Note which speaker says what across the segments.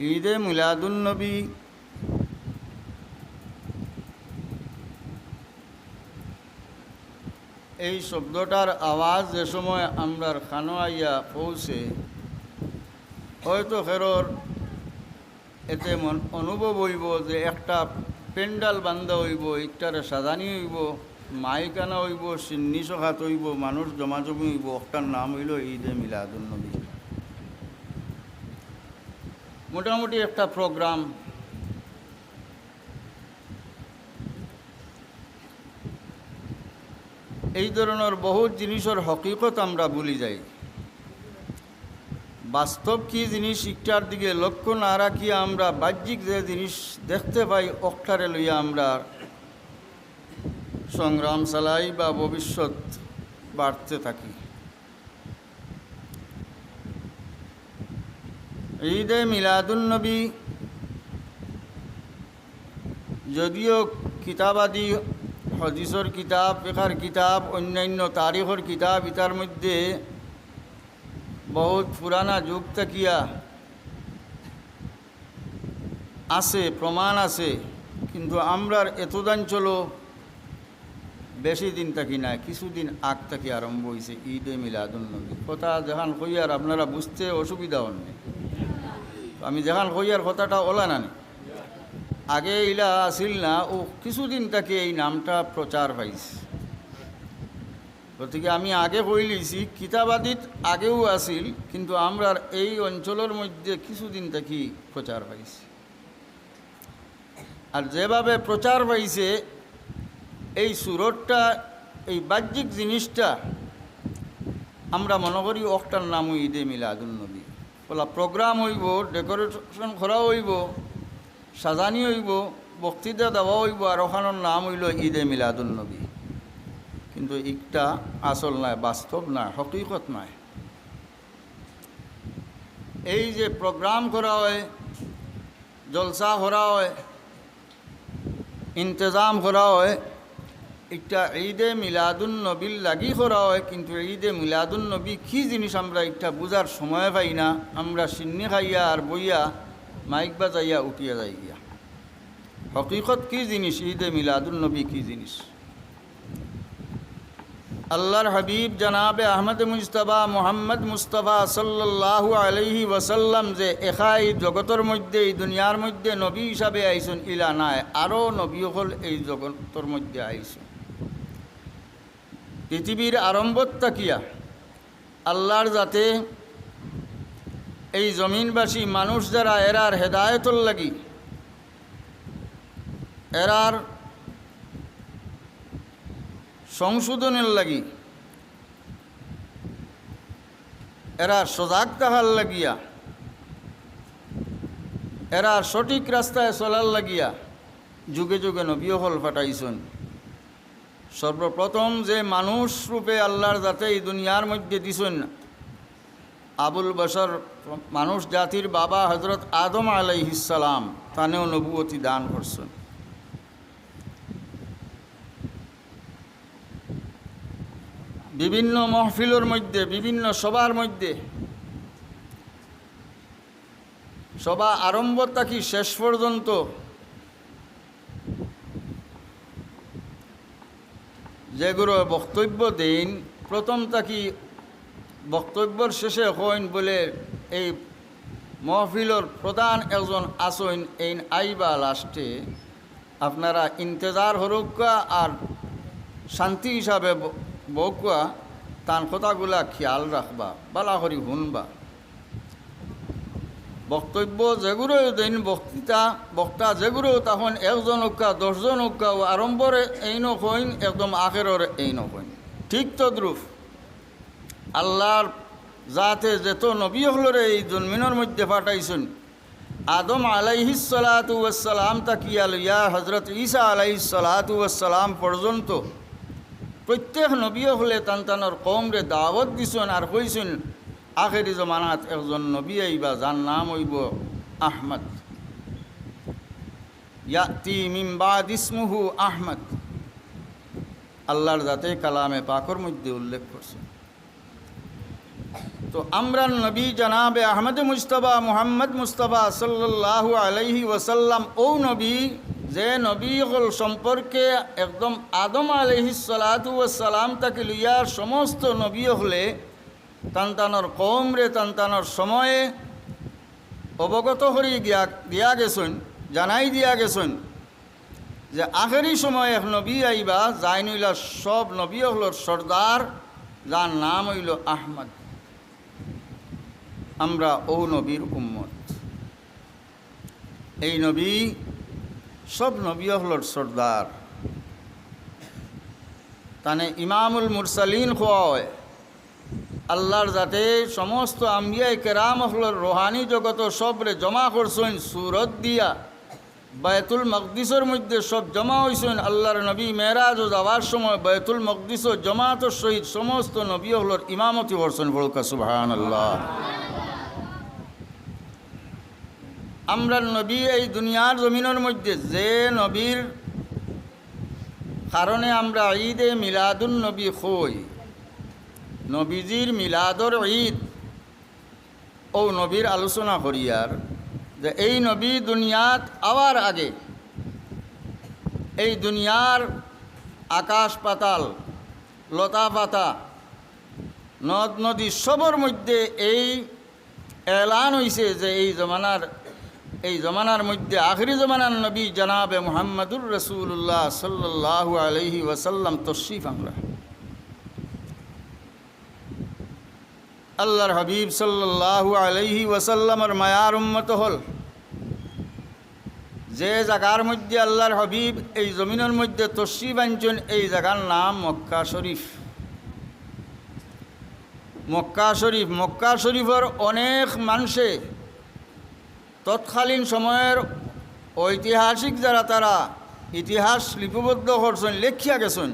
Speaker 1: ঈদে মিলাদুন্নবী এই শব্দটার আওয়াজ যে সময় আমরার খানো আইয়া পৌঁছে হয়তো খেরর এতে অনুভব হইব যে একটা পেন্ডাল বান্ধা হইব, একটারে সাজানি হইব, মাইক আনা হইব, সিন্নি সখাত হইব, মানুষ জমাজমি হইব। একটার নাম হইল ঈদে মিলাদুন্নবী। মোটামুটি একটা প্রোগ্রাম। এই ধরনের বহুত জিনিসের হকিকত আমরা ভুলি যাই। বাস্তব কি জিনিস একটার দিকে লক্ষ্য না রাখিয়া আমরা বাহ্যিক যে জিনিস দেখতে পাই অক্ষারে লইয়া আমরা সংগ্রাম চালাই বা ভবিষ্যৎ বাড়তে থাকি। ঈদে মিলাদুন্নবী যদিও কিতাবাদি হদিসর কিতাব, ফিকহের কিতাব, অন্যান্য তারিখের কিতাব ইতার মধ্যে বহুত পুরানা যুগ থাকিয়া আছে, প্রমাণ আছে, কিন্তু আমরার এতদান চলো বেশি দিন থাকি না, কিছুদিন আগ থেকে আরম্ভ হয়েছে ঈদে মিলাদুন্নবী। কথা যেখান কইয়ার আপনারা বুঝতে অসুবিধা হন। আমি যেখান কইয়ার কথাটা ওলা না আগে ইলা আসিল না, ও কিছুদিন থেকে এই নামটা প্রচার পাইছে। গতিকে আমি আগে কই লইছি কিতাবাদিত আগেও আসিল, কিন্তু আমরার এই অঞ্চলের মধ্যে কিছুদিন থেকে প্রচার পাইছে। আর যেভাবে প্রচার পাইছে এই সুরটটা, এই বাহ্যিক জিনিসটা আমরা মনে করি একটার নামও ঈদে মিলাদুন্নবী। বলা প্রোগ্রাম হইব, ডেকোরেশন করা হইব, সাজানি হইব, বক্তৃতা দেওয়া হইব, আর ওখানোর নাম হইল ঈদে মিলাদুন্নবী। কিন্তু একটা আসল নয়, বাস্তব নয়, হকিকত নয়। এই যে প্রোগ্রাম করা হয়, জলসা করা হয়, ইন্তজাম করা হয়, একটা ঈদে মিলাদুন্নবীর লাগি করা হয়। কিন্তু ঈদে মিলাদুন্নবী কী জিনিস আমরা একটা বুঝার সময় পাই না। আমরা সিন্নি খাইয়া আর বইয়া মাইক বাজাইয়া উঠিয়া যাই গিয়া। হকিকত কী জিনিস, ঈদে মিলাদুন্নবী কী জিনিস? আল্লাহর হাবিব জনাবে আহমদ মুজতবা মোহাম্মদ মুস্তফা সাল্লাল্লাহু আলাইহি ওয়াসাল্লাম যে একাই জগতের মধ্যে, এই দুনিয়ার মধ্যে নবী হিসাবে আইসুন, ইলা নাই আরও নবী হল এই জগতের মধ্যে আইসুন। পৃথিবীর আরম্ভত তাকিয়া আল্লাহর যাতে এই জমিনবাসী মানুষ যারা এরার হেদায়তর লাগি, এরার সংশোধনের লাগি, এরা সজাগ থাকার লাগিয়া, এরা সঠিক রাস্তায় চলার লাগিয়া যুগে যুগে নবী হল পাঠাইছেন। সর্বপ্রথম যে মানুষ রূপে আল্লাহর যাতে এই দুনিয়ার মধ্যে দিছেন, আবুল বশর মানুষ জাতির বাবা হজরত আদম আলাইহিস সালাম, তানেও নবুয়তি দান করছেন। বিভিন্ন মহফিলের মধ্যে, বিভিন্ন সভার মধ্যে, সভা আরম্ভ থাকি শেষ পর্যন্ত যেগুলো বক্তব্য দেন, প্রথম থাকি বক্তব্যের শেষে হইন বলে এই মহফিলের প্রধান একজন আসইন এই আইবা লাস্টে আপনারা ইন্তজার হরুকা আর শান্তি হিসাবে বকুয়া তান কথাগুলা খেয়াল রাখবা, বালা করি শুনবা। বক্তব্য যেগুলো দেন, বক্তা যেগুলো তখন একজন উক্কা 10 জন উক্কা আরম্ভরে এই নকইন, একদম আখেরের এই নকইন। ঠিক তদ্রুপ আল্লাহর যাতে যেত নবী হলরে এই জন্মিনের মধ্যে পাঠাইছেন, আদম আলাইহিস সালাতু ওয়াসসালাম তাকিয়া লইয়া হজরত ঈসা আলাইহিস সালাতু ওয়াসসালাম পর্যন্ত প্রত্যেক নবী হলে তান্তানোর কওমরে দাওয়াত দিছেন আর কইছেন আখেরি জমানাত একজন নবী আইবা যার নাম হইব আহমদ, ইয়াতি মিন বাদ ইসমুহু আহমদ। আল্লাহর যাতে কালামে পাকর মধ্যে উল্লেখ করছেন। তো আমরা নবী জনাবে আহমদ মুস্তফা মুহাম্মদ মুস্তফা সাল্লাল্লাহু আলাইহি ওয়াসাল্লাম ও নবী যে নবী হল সম্পর্কে একদম আদম আলাইহিস সালাতু ওয়াসসালাম তাকে লইয়া সমস্ত নবী হলে তান্তানোর কওমরে তান্তানোর সময়ে অবগত করি দিয়া গেছেন, জানাই দিয়া গেছেন যে আখেরি সময় এক নবী আইবা যাই নইলা সব নবী হলোর সর্দার, যার নাম হইল আহমদ। আমরা ও নবীর উম্মত। এই নবী সব নবী হলোর সর্দার, তানে ইমামুল মুরসালিন হয়। আল্লাহর যাতে সমস্ত আম্বিয়া কেরাম হলোর রোহানি জগত সবরে জমা করছেন সুরত দিয়া, বায়তুল মকদিসের মধ্যে সব জমা হয়েছেন। আল্লাহর নবী মেরাজ যাওয়ার সময় বায়তুল মকদিস জমাতর সহিত সমস্ত নবী হলোর ইমামতি করছেন। বলকা সুবহানাল্লাহ। আমরা নবী এই দুনিয়ার জমিনের মধ্যে যে নবীর কারণে আমরা ঈদে মিলাদুন নবী হই, নবীজির মিলাদর ঈদ ও নবীর আলোচনা করিয়ার যে এই নবী দুনিয়াত আওয়ার আগে এই দুনিয়ার আকাশ পাতাল লতা পাতা নদ নদী সবর মধ্যে এই এলান হইছে যে এই জমানার মধ্যে আখরি জমানার নবী জনাবে মুহাম্মদুর রাসূলুল্লাহ সাল্লাল্লাহু আলাইহি ওয়াসাল্লাম তশরিফ আনলা। আল্লাহর হাবিব সাল্লাল্লাহু আলাইহি ওয়াসাল্লামের মায়ার উম্মত হল। যে জায়গার মধ্যে আল্লাহর হাবিব এই জমিনের মধ্যে তশরিফ আনছেন এই জায়গার নাম মক্কা শরীফ। মক্কা শরীফ, মক্কা শরীফের অনেক মানুষে তৎকালীন সময়ের ঐতিহাসিক যারা তারা ইতিহাস লিপিবদ্ধ করছেন, লেখিয়া গেছেন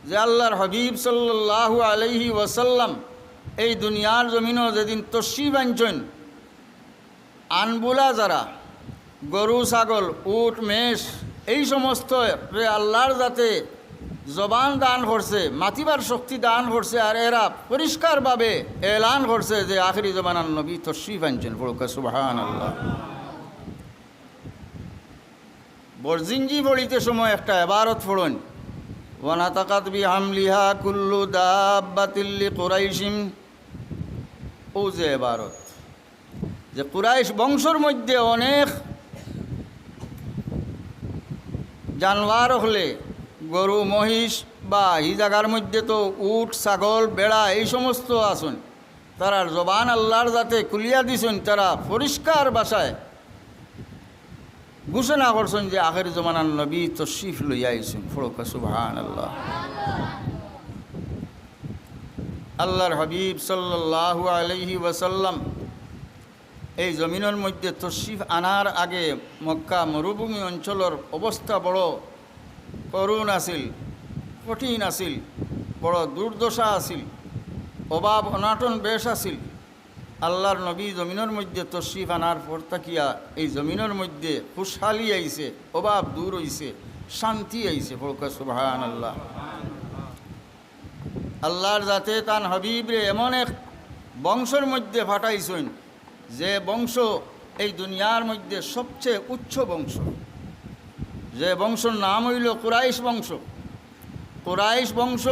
Speaker 1: যে আল্লাহর হাবিব সাল্লাল্লাহু আলাইহি ওয়াসাল্লাম এই দুনিয়ার জমিনও যেদিন তশরিফ আনছেন, আনবুলা যারা গরু ছাগল উট মেষ এই সমস্ত আল্লাহর যাতে জবান দান করছে, মাতিবার শক্তি দান করছে, আর এরা পরিষ্কারভাবে এলান করছে যে আখেরি জমানার নবী তশরিফ আনছেন। বলকা সুবহানাল্লাহ। বরজিনজি পড়িতে সময় একটা ইবারত পড়ুন, ওয়ানাতাকাত বিহামলিহা কুল্লু দাব্বাতিল লিকুরাইশিম। ও যে ইবারত যে কুরাইশ বংশের মধ্যে অনেক জানোয়ার হলে গরু মহিষ বা এই জায়গার মধ্যে তো উট ছাগল বেড়া এই সমস্ত আসুন, তারার জবান আল্লাহর যাতে খুলিয়া দিছেন, তারা পরিষ্কার ভাষায় ঘোষণা করছেন যে আখের জমানার নবী তশরিফ লইয়া আইছেন। ফড়কা সুবহানাল্লাহ। আল্লাহর হাবিব সাল্লাল্লাহু আলাইহি ওয়াসাল্লাম এই জমিনের মধ্যে তশরিফ আনার আগে মক্কা মরুভূমি অঞ্চলের অবস্থা বড় করুণ আছিল, কঠিন আছিল, বড় দুর্দশা আছিল, অভাব অনাটন বেশ আছিল। আল্লাহর নবী জমিনের মধ্যে তশরিফ আনার পর তাকিয়া এই জমিনের মধ্যে খুশহালি আইছে, অভাব দূর হইছে, শান্তি আইছে। ফড়কা সুবহানাল্লাহ। আল্লাহর যাতে তান হাবিবরে এমন এক বংশের মধ্যে ফাটাইছেন যে বংশ এই দুনিয়ার মধ্যে সবচেয়ে উচ্চ বংশ, যে বংশের নাম হইল কুরাইশ বংশ। কুরাইশ বংশ,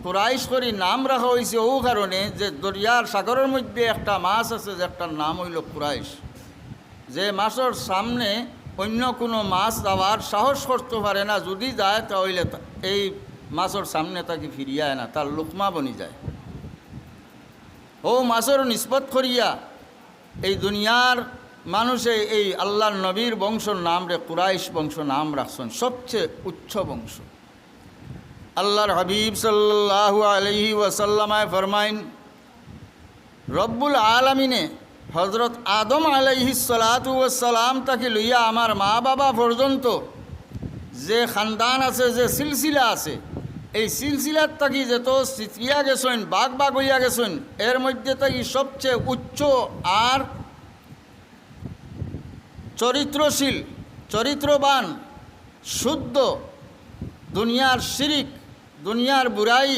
Speaker 1: কুরাইশ করে নাম রাখা হয়েছে ও কারণে যে দরিয়ার সাগরের মধ্যে একটা মাছ আছে যেটার নাম হইল কুরাইশ। যে মাছের সামনে অন্য কোনো মাছ যাওয়ার সাহস করতে পারে না, যদি যায় তাহলে এই মাছের সামনে তাকে ফিরিয়ায় না, তার লোকমা বনি যায়। ও মাছের নিসবত করিয়া এই দুনিয়ার মানুষে এই আল্লাহর নবীর বংশর নাম রে কুরাইশ বংশ নাম রাখছেন, সবচেয়ে উচ্চ বংশ। আল্লাহর হাবিব সাল্লাল্লাহু আলাইহি ওয়াসাল্লামায় ফরমাইন, রব্বুল আলামিনে হজরত আদম আলাইহিস সালাতু ওয়াসসালাম তাকে লইয়া আমার মা বাবা পর্যন্ত যে খানদান আছে, যে সিলসিলা আছে, এই সিলসিলার তাকি যত সিতিয়া গেছেন, বাঘ বাঘ হইয়া গেছেন, এর মধ্যে তাকি সবচেয়ে উচ্চ আর চরিত্রশীল, চরিত্রবান, শুদ্ধ, দুনিয়ার শিরিক, দুনিয়ার বুরাই,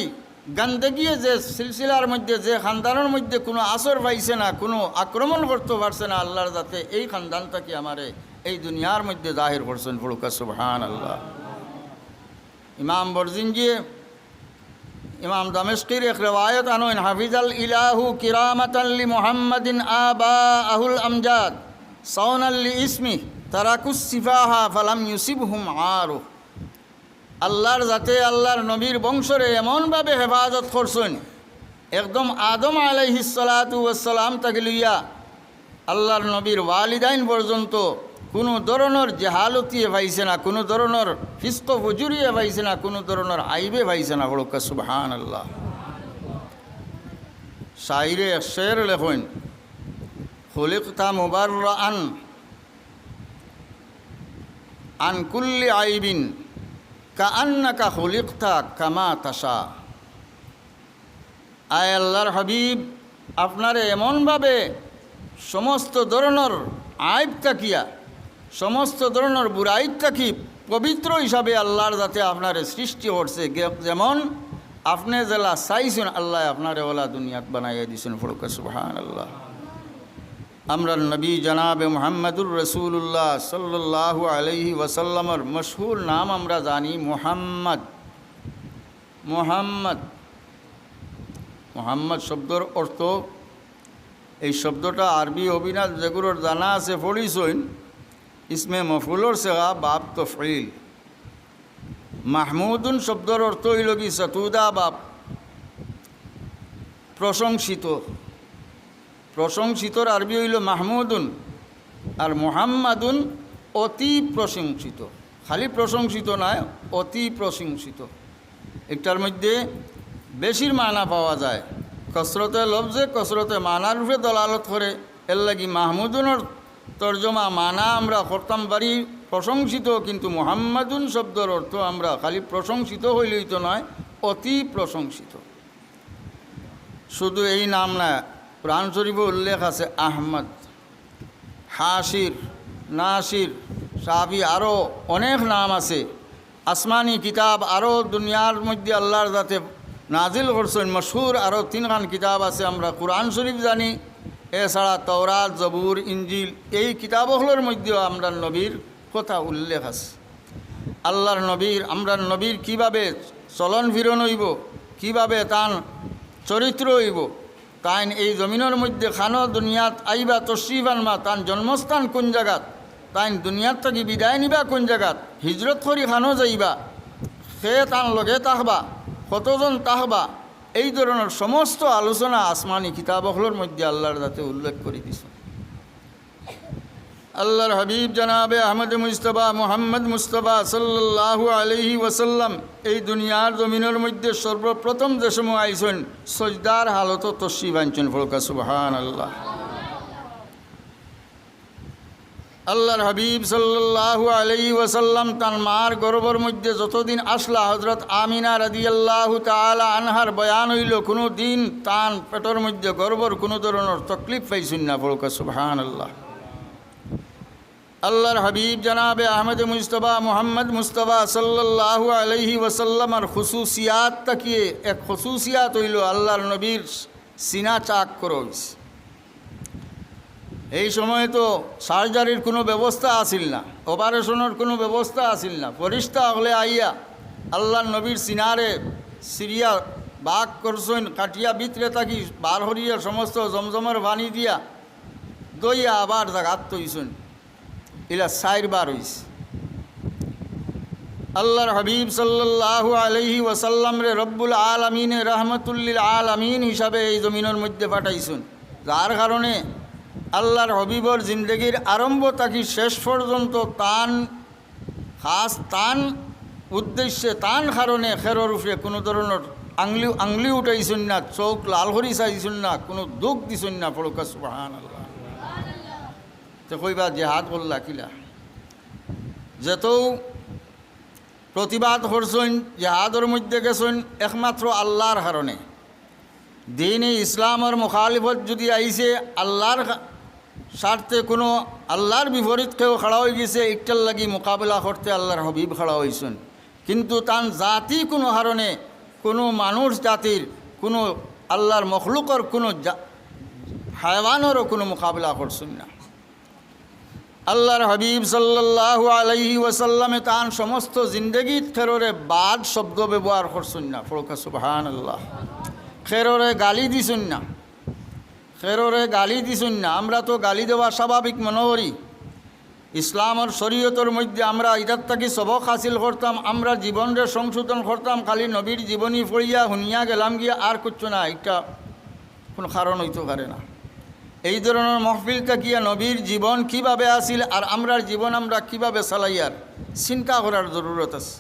Speaker 1: গান্দেগিয়ে যে সিলসিলার মধ্যে যে খানদানের মধ্যে কোনো আসর পাইছে না, কোনো আক্রমণ করতে পারছে না, আল্লাহর যাতে এই খানদানটাকে আমারে এই দুনিয়ার মধ্যে জাহির করছেন। পড়ুকা সুবহানাল্লাহ। ইমাম বরজিনজি ইমাম দামেস্কির এক রেওয়ায়ত আনেন, হাফিজাল ইলাহু কিরামাতান লি মুহাম্মাদিন আবাহুল আমজাদ সাওনাল লি ইসমি তারাকুস সিফাহা ফালাম ইউসিবহুম আরু। আল্লাহর যাতে আল্লাহর নবীর বংশরে এমনভাবে হেফাজত করছেন, একদম আদম আলাইহিস সালাতু ওয়াস সালাম থেকে লইয়া আল্লাহর নবীর ওয়ালিদাইন পর্যন্ত কোনো ধরনের জেহালতিয়ে পাইছে না, কোনো ধরনের ফিস্ক ফুজুরিয়ে পাইছে না, কোনো ধরনের আইবে পাইছে না। বড় সুবহানাল্লাহ। শাইরে শের লেখেন, খুলিকতা মুবাররাআন আন কুল্লি আইবিন কাআন্নাকা খুলিকতা কামা তাশা। আয় আল্লাহর হাবিব, আপনারে এমনভাবে সমস্ত ধরনের আইব তাকিয়া, সমস্ত ধরনের বুরাইব তাকি পবিত্র হিসাবে আল্লাহর যাতে আপনারে সৃষ্টি করছে, যেমন আপনি জেলা চাইছেন আল্লাহ আপনারে ওলা দুনিয়াত বানাইয়া দিয়েছেন। ফড়কা সুবহানাল্লাহ। আমরা নবী জনাবে মুহাম্মদুর রসুল্লাহ সাল্লাল্লাহু আলাইহি ওয়াসাল্লামের মশহুর নাম আমরা জানি মুহাম্মদ। মুহাম্মদ মুহাম্মদ শব্দর অর্থ, এই শব্দটা আরবি অবিনাশ যেগুলোর জানা আছে পড়িছইন, ইসমে মফুলর সেগা বাপ তফঈল। মাহমুদুন শব্দর অর্থ হইল কি সতুদা বাপ, প্রশংসিত। প্রশংসিতর আরবি হইল মাহমুদুন, আর মুহাম্মাদুন অতি প্রশংসিত। খালি প্রশংসিত নয়, অতি প্রশংসিত। একটার মধ্যে বেশির মানা পাওয়া যায়। কসরতে লফজে কসরতে মানার রূপে দলালত করে, এর লাগি মাহমুদুনের তর্জমা মানা আমরা করতাম পারি প্রশংসিত, কিন্তু মুহাম্মাদুন শব্দের অর্থ আমরা খালি প্রশংসিত হইলেই তো নয়, অতি প্রশংসিত। শুধু এই নাম না, কোরআন শরীফে উল্লেখ আছে আহমদ, হাসির, নাসির, সাবি, আরও অনেক নাম আছে। আসমানি কিতাব আরও দুনিয়ার মধ্যে আল্লাহর যাতে নাজিল করছেন মশহুর আরও 3খান কিতাব আছে। আমরা কোরআন শরীফ জানি, এছাড়া তওরাত, জবুর, ইঞ্জিল, এই কিতাবগুলোর মধ্যেও আমরা নবীর কথা উল্লেখ আছে। আল্লাহর নবীর, আমরা নবীর কিভাবে চলন ফিরন হইব, কিভাবে তান চরিত্র হইব, তাইন এই জমিনের মধ্যে খানো দুনিয়াত আইবা তশরিফ আনবা, তান জন্মস্থান কোন জায়গাত, তাইন দুনিয়ার থেকে বিদায় নিবা কোন জায়গাত, হিজরত করি খানো যাইবা, সে তান লগে তাহবা, কতজন তাহবা, এই ধরনের সমস্ত আলোচনা আসমানি কিতাবগুলোর মধ্যে আল্লাহর যাতে উল্লেখ করে দিছে। আল্লাহর হাবিব জনাবে আহমদ মুস্তফা মুহাম্মদ মুস্তফা সাল্লাল্লাহু আলাইহি ওয়াসাল্লাম এই দুনিয়ার জমিনের মধ্যে সর্বপ্রথম যে সময় আইসেন, সজদার হালত তশরিফ আনছেন। ফড়কা সুবহানাল্লাহ। আল্লাহর হাবিব সাল্লাল্লাহু আলাইহি ওয়াসাল্লাম তার মার গর্ভের মধ্যে যতদিন আসলা, হযরত আমিনা রাদিয়াল্লাহু তাআলা আনহার বয়ান হইল, কোনো দিন তান পেটের মধ্যে গর্ভর কোনো ধরনের তকলিফ পাইছেন না। ফড়কা সুবহানাল্লাহ। আল্লাহর হাবিব জনাবে আহমদ মুস্তফা মুহাম্মদ মুস্তফা সাল্লাল্লাহু আলাইহি ওয়াসাল্লামের খুসুসিয়াত তাকিয়ে এক খুসুসিয়াত হইল আল্লাহর নবীর সিনা চাক করইস। এই সময় তো সার্জারির কোনো ব্যবস্থা আসিল না, অপারেশনের কোনো ব্যবস্থা আসিল না। ফরিস্তা হলে আইয়া আল্লাহর নবীর সিনারে সিরিয়া বাক করছেন, কাটিয়া ভিতরে থাকি বার হরিয়া সমস্ত জমজমের পানি দিয়া দইয়া আবার জাগাত তৈছেন। ইলা 4 বার হইছে। আল্লাহর হাবিব সাল্লাল্লাহু আলাইহি ওয়াসাল্লাম রে রব্বুল আলামিনে রহমতুল্লিল আলামিন হিসাবে এই জমিনের মধ্যে পাঠাইছেন, যার কারণে আল্লাহর হাবিবর জিন্দগির আরম্ভ থাকি শেষ পর্যন্ত তান খাস তান উদ্দেশ্যে, তান কারণে খেরোর উপরে কোনো ধরনের আংলি উঠাইছেন না, চোখ লাল করি চাইছেন না, কোনো দুঃখ দিছেন না। ফড়কা সুবহানাল্লাহ। তো কইবা জেহাদ করলা কিলা, যেত প্রতিবাদ করছেন, জেহাদের মধ্যে গেছেন একমাত্র আল্লাহর কারণে। দিন ইসলামের মুখালিফত যদি আইছে, আল্লাহর স্বার্থে কোনো আল্লাহর বিপরীত কেউ খাড়া হয়ে গেছে, একটার লাগি মোকাবিলা করতে আল্লাহর হাবিব খাড়া হয়েছেন। কিন্তু তান জাতি কোনো কারণে কোনো মানুষ জাতির, কোনো আল্লাহর মখলুকর কোনো হায়ওয়ানেরও কোনো মোকাবিলা করছেন না। আল্লাহর হাবিব সাল্লাল্লাহু আলাইহি ওয়াসাল্লামে তান সমস্ত জিন্দগিত খেররে বাদ শব্দ ব্যবহার করছেন না। ফরকা সুবহানাল্লাহ। খেররে গালি দিছেন না, খেররে গালি দিছেন না। আমরা তো গালি দেওয়া স্বাভাবিক মনে করি। ইসলামের শরীয়তের মধ্যে আমরা এটার থেকে সবক হাসিল করতাম, আমরা জীবনের সংশোধন করতাম, খালি নবীর জীবনী পড়িয়া শুনিয়া গেলাম গিয়া আর কিচ্ছু না, এটা কোনো কারণ হইতে পারে না। এই ধরনের মহফিলটা গিয়া নবীর জীবন কিভাবে আসিল আর আমরার জীবন আমরা কিভাবে চালাইয়ার চিন্তা করার জরুরত আছে।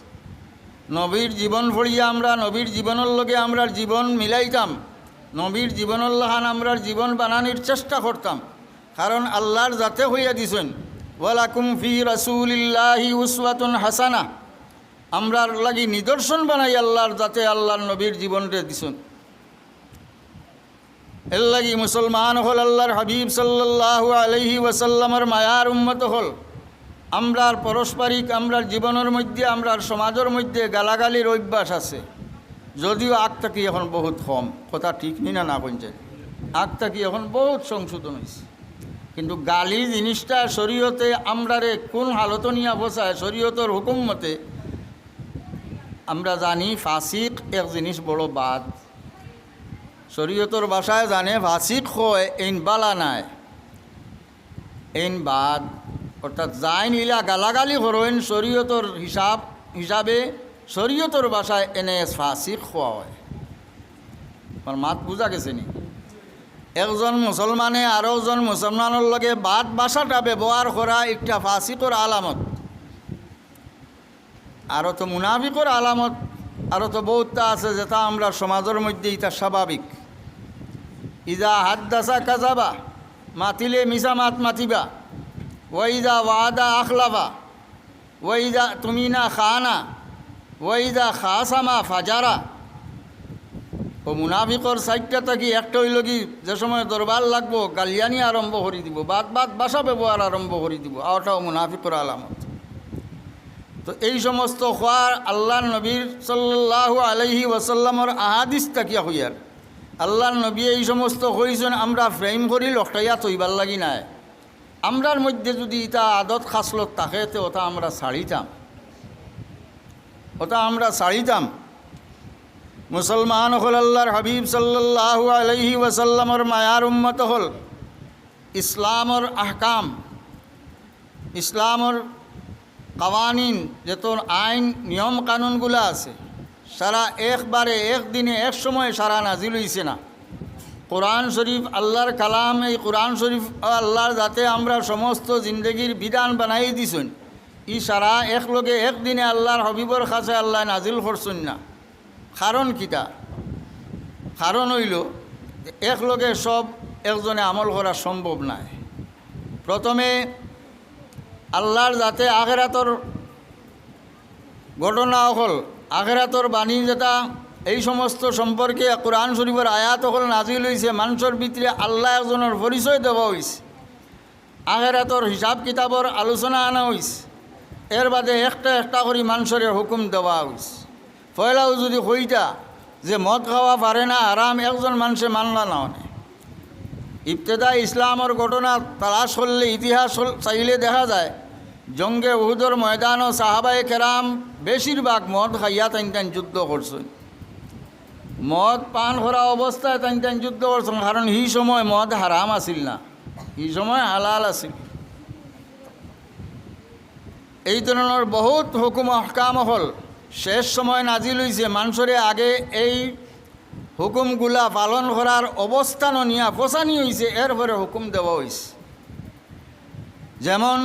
Speaker 1: নবীর জীবন পড়িয়া আমরা নবীর জীবনের লগে আমরার জীবন মিলাইতাম, নবীর জীবনের লাহান আমরার জীবন বানানোর চেষ্টা করতাম। কারণ আল্লাহর যাতে হইয়া দিছেন ওয়ালাকুম ফি রাসূলিল্লাহি উসওয়াতুন হাসানা, আমরার লাগি নিদর্শন বানাই আল্লাহর যাতে আল্লাহর নবীর জীবনরে দিছেন। এর লাগি মুসলমান হল আল্লাহর হাবিব সাল্লাল্লাহু আলাইহি ওয়াসাল্লামের মায়ার উম্মত হল। আমরার পারস্পরিক আমরার জীবনের মধ্যে আমরার সমাজের মধ্যে গালাগালির অভ্যাস আছে, যদিও আগটা কি এখন বহুত কম, কথা ঠিক নি না কইছেন, আগটা কি এখন বহুত সংশোধন হয়েছে। কিন্তু গালি জিনিসটা শরীয়তে আমরারে কোন হালত নিয়ে বসায়, শরীয়তের হুকুম মতে আমরা জানি ফাসিক এক জিনিস বড় বাদ। শরীয়তর ভাষায় জানে ফাসিক হয় এইন বালা নাই, এইন বাদ, অর্থাৎ যাইন ইলা গালাগালি হরইন শরীয়তর হিসাবে শরীয়তর ভাষায় এনে ফাসিক হওয়া হয়। আমার মাত বুঝা গেছে নি? একজন মুসলমানে আরও জন মুসলমানের লগে বাদ ভাষাটা ব্যবহার করা একটা ফাসিকর আলামত। আরও তো মুনাফিকর আলামত আরও তো বহুতটা আছে, যেটা আমরা সমাজের মধ্যে এটা স্বাভাবিক। ইজা হাদ্দাসা কাজাবা, মাতিলে মিশা মাত মাতিবা, ওয়াইদা ওয়াদা আখলাবা, ওয়াইদা তুমিনা খানা, ওয়াইদা খাসামা ফাজারা। ও মুনাফিকর সাইডটা থাকি একটা হইল কি, যে সময় দরবার লাগবো গালিয়ানি আরম্ভ করে দিব, বাদ বাদ ভাষা ব্যবহার আরম্ভ করে দিব, ওটাও মুনাফিকর আলামত। তো এই সমস্ত খোয়ার আল্লাহর নবীর সাল্লাল্লাহু আলাইহি ওয়াসাল্লামর আহাদিস তাকিয়া হইয়ার আল্লাহর নবী এই সমস্ত হইছেন আমরা ফ্রেম করি লটাইয়া তৈবার লাগি নাই। আমরার মধ্যে যদি এটা আদত খাসলত থাকে তো ওটা আমরা ছাড়িতাম, ওটা আমরা ছাড়িতাম। মুসলমান হল আল্লাহর হাবিব সাল্লাল্লাহু আলাইহি ওয়াসাল্লামর মায়ার উম্মত হল। ইসলামর আহকাম, ইসলামর কাওয়ানিন, যত আইন নিয়ম কানুনগুলো আছে সারা একবারে একদিনে এক সময় সারা নাজিল হইছে না। কোরআন শরীফ আল্লাহর কালাম, এই কোরআন শরীফ আল্লাহর যাতে আমরা সমস্ত জিন্দগির বিধান বানাই দিছেন, ই সারা একলগে একদিনে আল্লাহর হবিবর কাছে আল্লাহ নাজিল করছেন না। কারণ কিটা? কারণ হইল একলগে সব একজনে আমল করা সম্ভব নয়। প্রথমে আল্লাহর যাতে আখেরাতর ঘটনা হল, আখেরাতর বাণী যেটা এই সমস্ত সম্পর্কে কোরআন শরীফের আয়াত হল নাজিল হয়েছে, মানুষের ভিতরে আল্লাহ একজনের পরিচয় দেওয়া হয়েছে, আখেরাতর হিসাব কিতাবর আলোচনা আনা হয়েছে, এর বাদে একটা একটা করে মানুষের হুকুম দেওয়া হয়েছে। পয়লাও যদি কইতা যে মদ খাওয়া পারে না আরাম, একজন মানুষে মানলা না অনেক। ইবতেদা ইসলামের ঘটনা তালাশ করলে, ইতিহাস চাইলে দেখা যায় জঙ্গে উহুদর ময়দানও সাহাবায়ে কেরাম বেশিরভাগ মদ খাইয়া তাইন যুদ্ধ করছেন। মদ পান করা অবস্থায় তাইন যুদ্ধ করছেন, কারণ এই সময় মদ হারাম আসিল না, এই সময় হালাল আসিল। এই ধরনের বহুত হুকুম আহকাম হল শেষ সময় নাজিল হয়েছে। মানুষরে আগে এই হুকুমগুলা পালন করার অবস্থানও নিয়া পচানি হয়েছে, এরপরে হুকুম দেওয়া হয়েছে। যেমন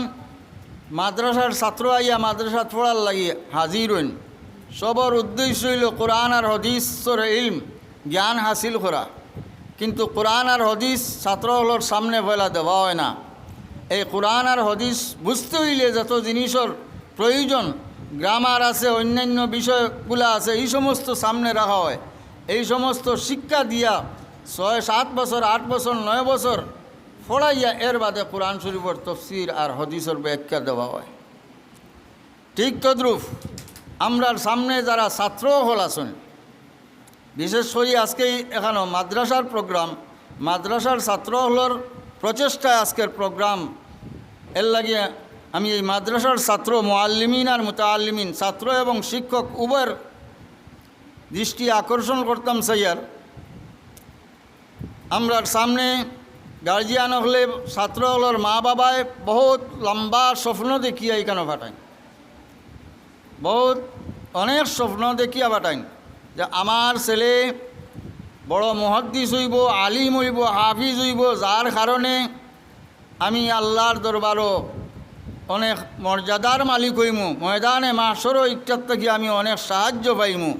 Speaker 1: মাদ্রাসার ছাত্র আইয়া মাদ্রাসাত পড়ার লাগি হাজির হইন, সবর উদ্দেশ্য হইল কোরআন আর হদিসর ইলম জ্ঞান হাসিল করা, কিন্তু কোরআন আর হদিস ছাত্রগুলোর সামনে ফেলা দেওয়া হয় না। এই কোরআন আর হদিস বুঝতে হইলে যত জিনিসের প্রয়োজন, গ্রামার আছে, অন্যান্য বিষয়গুলো আছে, এই সমস্ত সামনে রাখা হয়। এই সমস্ত শিক্ষা দিয়া 6, 7 বছর, 8 বছর, 9 বছর পড়াইয়া এর বাদে কোরআন শরীফের তফসির আর হদিসের ব্যাখ্যা দেওয়া হয়। ঠিক তদ্রূপ আমরার সামনে যারা ছাত্র হল আছেন, বিশেষ করে আজকে এখানে মাদ্রাসার প্রোগ্রাম, মাদ্রাসার ছাত্রহলর প্রচেষ্টায় আজকের প্রোগ্রাম। এর লাগিয়ে আমি এই মাদ্রাসার ছাত্র মুআল্লিমিন আর মুতাআল্লিমিন, ছাত্র এবং শিক্ষক উভয়ের দৃষ্টি আকর্ষণ করতাম স্যার। আমরার সামনে গার্জিয়ান হলে ছাত্র হলর মা বাবায় বহুত লম্বা স্বপ্ন দেখিয়া এখানে পাঠায়, বহুত অনেক স্বপ্ন দেখিয়া পাঠায় যে আমার ছেলে বড় মুহাদ্দিস হইব, আলিম হইব, হাফিজ হইব, যার কারণে আমি আল্লাহর দরবারও অনেক মর্যাদার মালিক হইমু, ময়দানে মাশরও ইচ্ছার থেকে আমি অনেক সাহায্য পাইমু,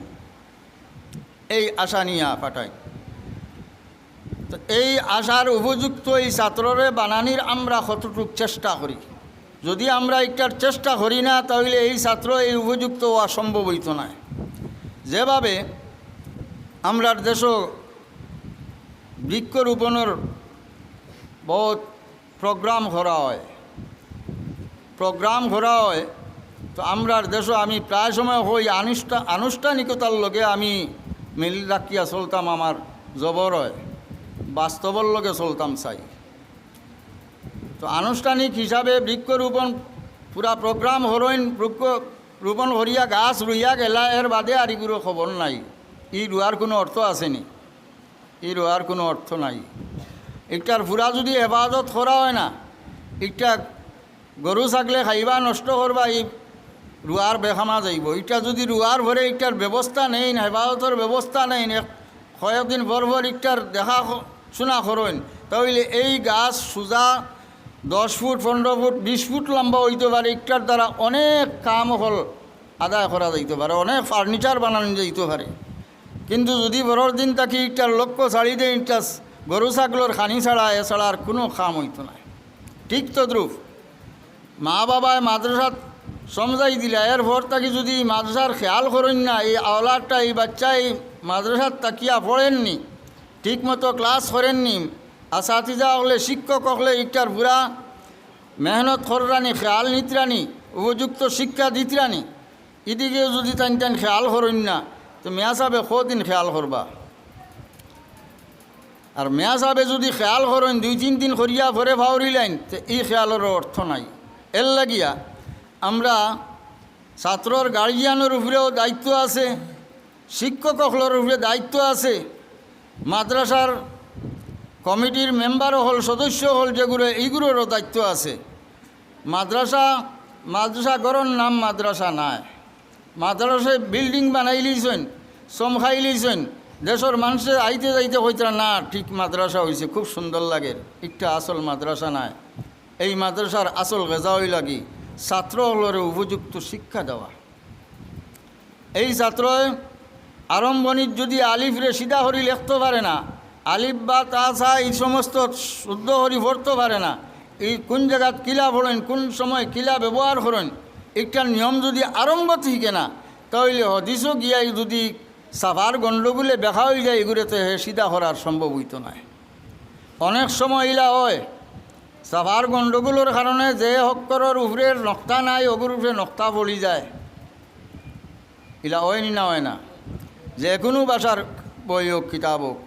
Speaker 1: এই আশা নিয়ে পাঠাই। তো এই আশার উপযুক্ত এই ছাত্ররে বানানির আমরা কতটুক চেষ্টা করি। যদি আমরা একটার চেষ্টা করি না তাহলে এই ছাত্র এই উপযুক্ত হওয়া সম্ভব হইত না। যেভাবে আমরার দেশও বৃক্ষরোপণের বহুত প্রোগ্রাম করা হয়, তো আমরার দেশও আমি প্রায় সময় হই আনুষ্ঠানিকতার লগে আমি মিল রাখিয়া চলতাম, আমার জবর হয় বাস্তবর লগে চলতাম চাই। তো আনুষ্ঠানিক হিসাবে বৃক্ষরোপণ পুরা প্রোগ্রাম হরইন, বৃক্ষ রোপণ করিয়া গাছ রুইয়া গেলা, এর বাদে আর এগুলো খবর নাই। ই রুয়ার কোনো অর্থ আসেনি, ই রুয়ার কোনো অর্থ নাই। একটার পুরা যদি হেফাজত করা হয় না, একটা গরু ছাগলে খাইবা নষ্ট করবা, এই রুয়ার বেখামা যাইব। এটা যদি রুয়ার ভরে একটার ব্যবস্থা নেই, হেফাজতের ব্যবস্থা নেই, কয়েকদিন পর একটার দেখা শোনা করেন, তাহলে এই গাছ সোজা 10 ফুট 15 ফুট 20 ফুট লম্বা হইতে পারে। একটার দ্বারা অনেক কাম হল আদায় করা যাইতে পারে, অনেক ফার্নিচার বানানো যাইতে পারে। কিন্তু যদি বড়র দিন তাকে একটার লক্ষ্য ছাড়ি দেয়, একটা গরু ছাগলের খানি ছাড়া এছাড়া আর কোনো কাম হইতো না। ঠিক তদ্রুপ মা বাবায় মাদ্রাসাত সমঝাই দিলা, এরপর তাকে যদি মাদ্রাসার খেয়াল করেন না, এই আওলাদটা এই বাচ্চা এই মাদ্রাসার তাকিয়া পড়েননি, ঠিক মতো ক্লাস করেননি, আসাতিজা হলে শিক্ষক হলে একটার পুরা মেহনত কররানি, খেয়াল নিতরানি, উপযুক্ত শিক্ষা দিতরানি, এদিকেও যদি টান খেয়াল করেন না, তো মেয়া সাহেবে কদিন খেয়াল করবা। আর মেয়া সাহেবে যদি খেয়াল করেন 2-3 দিন করিয়া ভরে ভাওরিলেন, তো এই খেয়ালের অর্থ নাই। এর লাগিয়া আমরা ছাত্রর গার্জিয়ানের উপরেও দায়িত্ব আছে, শিক্ষকসকলের উপরে দায়িত্ব আছে, মাদ্রাসার কমিটির মেম্বারও হল, সদস্য হল, যেগুলো এইগুলোরও দায়িত্ব আছে। মাদ্রাসা গড়ের নাম মাদ্রাসা নাই, মাদ্রাসায় বিল্ডিং বানাই লিছেন, চমখাই লিছেন, দেশের মানুষে আইতে যাইতে হইতরা না ঠিক মাদ্রাসা হয়েছে, খুব সুন্দর লাগে, একটা আসল মাদ্রাসা নাই। এই মাদ্রাসার আসল গেজাওই লাগি ছাত্র হলরে উপযুক্ত শিক্ষা দেওয়া। এই ছাত্র আরম্ভণির যদি আলিফরে সিধা হরি লিখতে পারে না, আলিফ বা তাসা এই সমস্ত শুদ্ধ হরি পড়তে পারে না, এই কোন জায়গাত কিলা পড়েন, কোন সময় কিলা ব্যবহার করেন, একটা নিয়ম যদি আরম্ভ থেকে না, তাহলে হদিসও গিয়াই যদি সাফার গণ্ডগোলে দেখা হয়ে যায়, এগুলোতে সিধা করার সম্ভব হইত না। অনেক সময় ইলা হয় সাফার গণ্ডগোলের কারণে যে অক্ষরের উপরে নক্তা নাই, ওগুর উপরে নক্তা পড়ি যায়, ইলা হয়নি না হয় না। যে কোনো ভাষার বই হোক কিতাব হোক,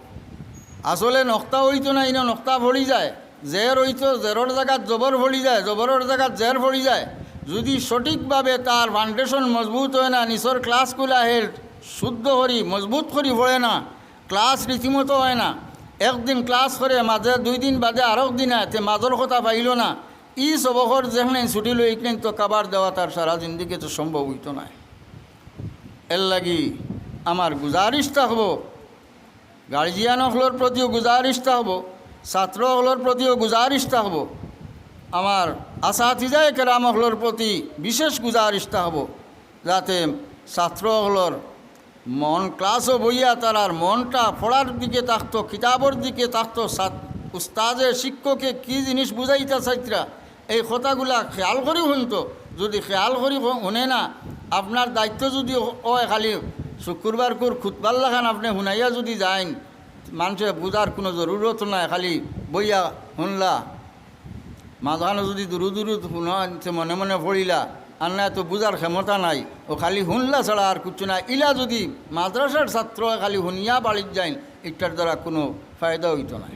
Speaker 1: আসলে নক্তা হইতো না, ইনা নক্তা পড়ি যায়। জের হইতো জেরর জায়গাত জবর পড়ি যায়, জবরের জায়গাত জের পড়ি যায়। যদি সঠিকভাবে তার ফাউন্ডেশন মজবুত হয় না, নিচর ক্লাসগুলা হের শুদ্ধ করি মজবুত করি পড়ে না, ক্লাস রীতিমতো হয় না, একদিন ক্লাস করে মাঝে 2 দিন বাদে আরেক দিন আয়, মাজর কথা পাইল না, ই সবকর যেখানে ছুটি লই এইখানে তো কাবার দেওয়া তার সারা জিন্দিকে তো সম্ভব হইতো না। এর লাগি আমার গুজারিশ থাকবো, গার্জিয়ানসকলের প্রতিও গুজারিশ থাকবো, ছাত্রসকলের প্রতিও গুজারিশ থাকবো, আমার আসাতিজায়ে কেরামসকলের প্রতি বিশেষ গুজারিশ থাকবো, যাতে ছাত্রসকলের মন ক্লাসও বইয়া তারার মনটা পড়ার দিকে থাকতো, কিতাবর দিকে থাকতো, উস্তাদে শিক্ষকে কী জিনিস বুঝাইতে চাইতরা এই কথাগুলা খেয়াল করি শুনতো। যদি খেয়াল করি শুনে না, আপনার দায়িত্ব যদি হয় খালি শুক্রবার করে খুতবার লাগান আপনি শুনাইয়া যদি যাইন, মানুষের বুঝার কোনো জরুরত নাই, খালি বইয়া শুনলা, মাঝখানে যদি দূর শুনা মনে মনে পড়িলা, আর না তো বুঝার ক্ষমতা নাই, ও খালি শুনলা ছাড়া আর কিছু না। ইলা যদি মাদ্রাসার ছাত্র খালি শুনিয়া বাড়ির যাইন, এটার দ্বারা কোনো ফায়দা হইতো না।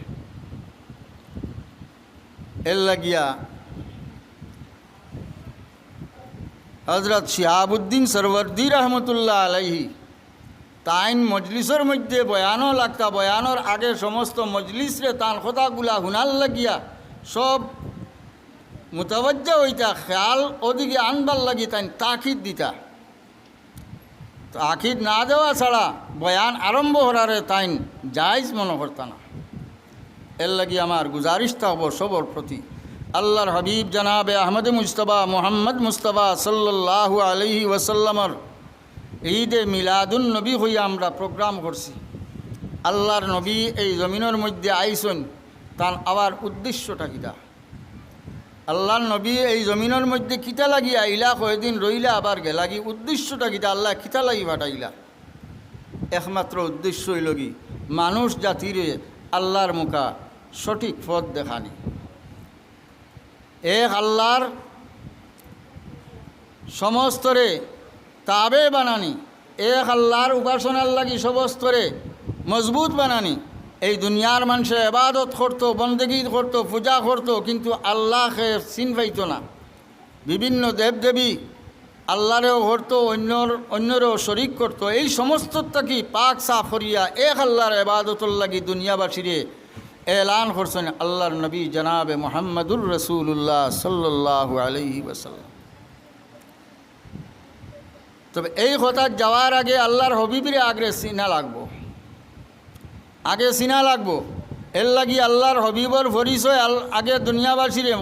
Speaker 1: এর লাগিয়া হজরত শিহাবুদ্দিন সরওয়ার্দী রহমতুল্লাহ আলাইহি তাইন মজলিসের মধ্যে বয়ানও লাগতা, বয়ানোর আগে সমস্ত মজলিসরে তান কথাগুলা হুনার লাগিয়া সব মুতাবজ্জা হইতা, খেয়াল ওদিকে আনবার লাগি তাই তাকিদ দিতা। তাকিদ না দেওয়া ছাড়া বয়ান আরম্ভ হরারে তাইন জায়জ মনে করতা না। এর লাগি আমার গুজারিশ থাকবো সবর প্রতি, আল্লাহর হাবিব জনাবে আহমদ মুস্তফা মোহাম্মদ মুস্তফা সাল্লাল্লাহু আলাইহি ওয়াসাল্লামর ঈদে মিলাদুন নবী হইয়া আমরা প্রোগ্রাম করছি। আল্লাহর নবী এই জমিনের মধ্যে আইসন, তার আবার উদ্দেশ্যটা কিতা? আল্লাহর নবী এই জমিনের মধ্যে কিতা লাগিয়া আইলা, কয়দিন রইলা আবার গেলাগি, উদ্দেশ্যটা কিতা? আল্লাহ কিতা লাগি পাঠাইলা? একমাত্র উদ্দেশ্য হইল কি মানুষ জাতিরে আল্লাহর মুখা সঠিক পথ দেখানি, এক আল্লাহর সমস্তরে তাবে বানানি, এক আল্লাহর উপাসনার লাগি সমস্তরে মজবুত বানানি। এই দুনিয়ার মানুষে ইবাদত করতো, বন্দেগী করতো, পূজা করতো, কিন্তু আল্লাহকে চিন পাইত না। বিভিন্ন দেবদেবী আল্লাহরেও করতো, অন্যরেও শরিক করতো। এই সমস্তটা কি পাক সাফ করিয়া এক আল্লাহর ইবাদতর লাগি দুনিয়াবাসীরে এলান করছেন আল্লাহর নবী জনাবে মুহাম্মদুর রাসূলুল্লাহ সাল্লাল্লাহু আলাইহি ওয়াসাল্লাম। তবে এই কথা যাওয়ার আগে আল্লাহর হবিবরে আগে চিনা লাগবো, আগে চিনা লাগবো। এর লাগি আল্লাহর হবিবর পরিচয় আগে দুনিয়াবাসীরে